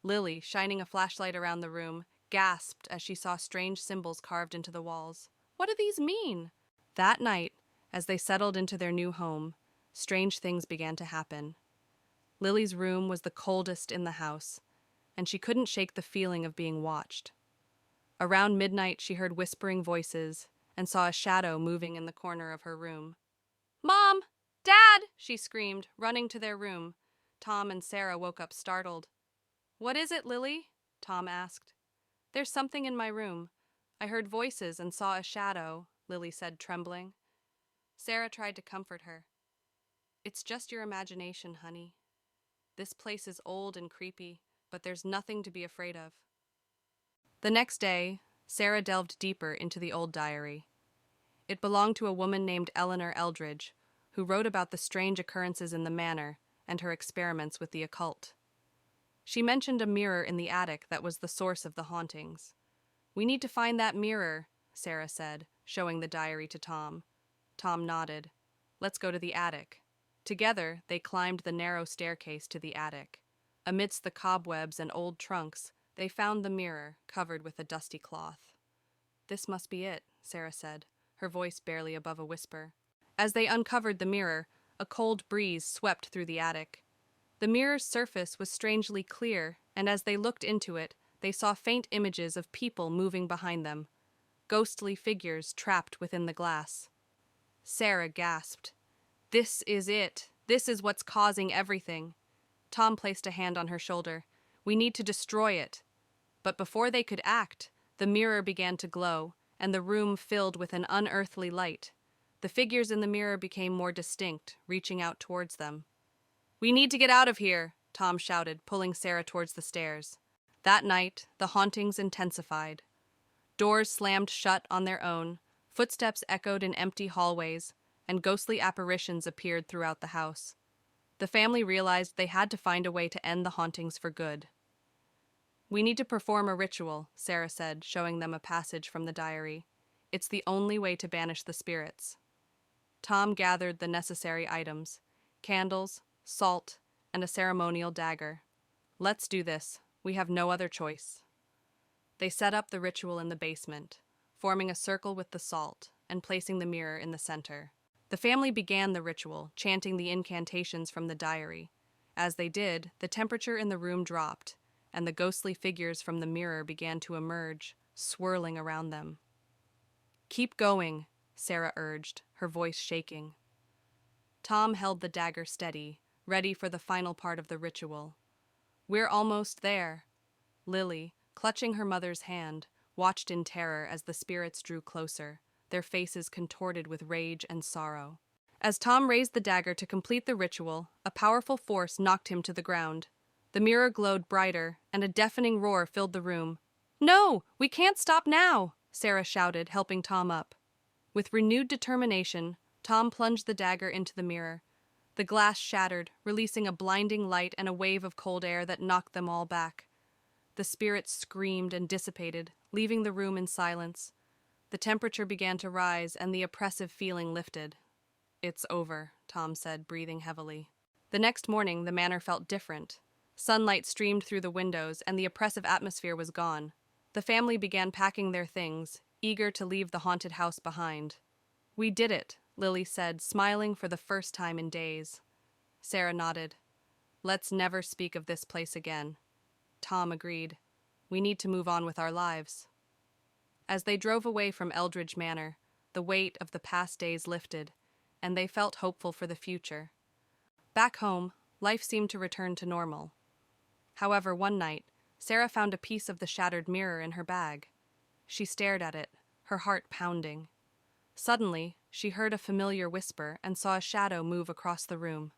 Lily, shining a flashlight around the room, gasped as she saw strange symbols carved into the walls. "What do these mean?" That night, as they settled into their new home, strange things began to happen. Lily's room was the coldest in the house, and she couldn't shake the feeling of being watched. Around midnight, she heard whispering voices and saw a shadow moving in the corner of her room. "Mom! Dad!" she screamed, running to their room. Tom and Sarah woke up startled. "What is it, Lily?" Tom asked. "There's something in my room. I heard voices and saw a shadow," Lily said, trembling. Sarah tried to comfort her. "It's just your imagination, honey. This place is old and creepy, but there's nothing to be afraid of." The next day, Sarah delved deeper into the old diary. It belonged to a woman named Eleanor Eldridge, who wrote about the strange occurrences in the manor and her experiments with the occult. She mentioned a mirror in the attic that was the source of the hauntings. "We need to find that mirror," Sarah said, showing the diary to Tom. Tom nodded. "Let's go to the attic." Together, they climbed the narrow staircase to the attic. Amidst the cobwebs and old trunks, they found the mirror, covered with a dusty cloth. "This must be it," Sarah said, her voice barely above a whisper. As they uncovered the mirror, a cold breeze swept through the attic. The mirror's surface was strangely clear, and as they looked into it, they saw faint images of people moving behind them, ghostly figures trapped within the glass. Sarah gasped. "This is it. This is what's causing everything." Tom placed a hand on her shoulder. "We need to destroy it." But before they could act, the mirror began to glow, and the room filled with an unearthly light. The figures in the mirror became more distinct, reaching out towards them. "We need to get out of here," Tom shouted, pulling Sarah towards the stairs. That night, the hauntings intensified. Doors slammed shut on their own, footsteps echoed in empty hallways, and ghostly apparitions appeared throughout the house. The family realized they had to find a way to end the hauntings for good. "We need to perform a ritual," Sarah said, showing them a passage from the diary. "It's the only way to banish the spirits." Tom gathered the necessary items: candles, salt, and a ceremonial dagger. "Let's do this. We have no other choice." They set up the ritual in the basement, forming a circle with the salt and placing the mirror in the center. The family began the ritual, chanting the incantations from the diary. As they did, the temperature in the room dropped, and the ghostly figures from the mirror began to emerge, swirling around them. "Keep going," Sarah urged, her voice shaking. Tom held the dagger steady, ready for the final part of the ritual. "We're almost there." Lily, clutching her mother's hand, watched in terror as the spirits drew closer, their faces contorted with rage and sorrow. As Tom raised the dagger to complete the ritual, a powerful force knocked him to the ground. The mirror glowed brighter, and a deafening roar filled the room. "No, we can't stop now!" Sarah shouted, helping Tom up. With renewed determination, Tom plunged the dagger into the mirror. The glass shattered, releasing a blinding light and a wave of cold air that knocked them all back. The spirits screamed and dissipated, leaving the room in silence. The temperature began to rise, and the oppressive feeling lifted. "It's over," Tom said, breathing heavily. The next morning, the manor felt different. Sunlight streamed through the windows, and the oppressive atmosphere was gone. The family began packing their things, eager to leave the haunted house behind. "We did it," Lily said, smiling for the first time in days. Sarah nodded. Let's never speak of this place again. Tom agreed. We need to move on with our lives. As they drove away from Eldridge Manor, the weight of the past days lifted, and they felt hopeful for the future. Back home, life seemed to return to normal. However, one night, Sarah found a piece of the shattered mirror in her bag. She stared at it, her heart pounding. Suddenly, she heard a familiar whisper and saw a shadow move across the room.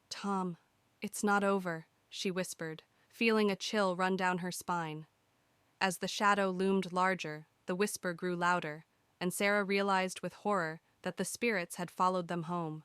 Tom, it's not over, she whispered, feeling a chill run down her spine. As the shadow loomed larger, the whisper grew louder, and Sarah realized with horror that the spirits had followed them home.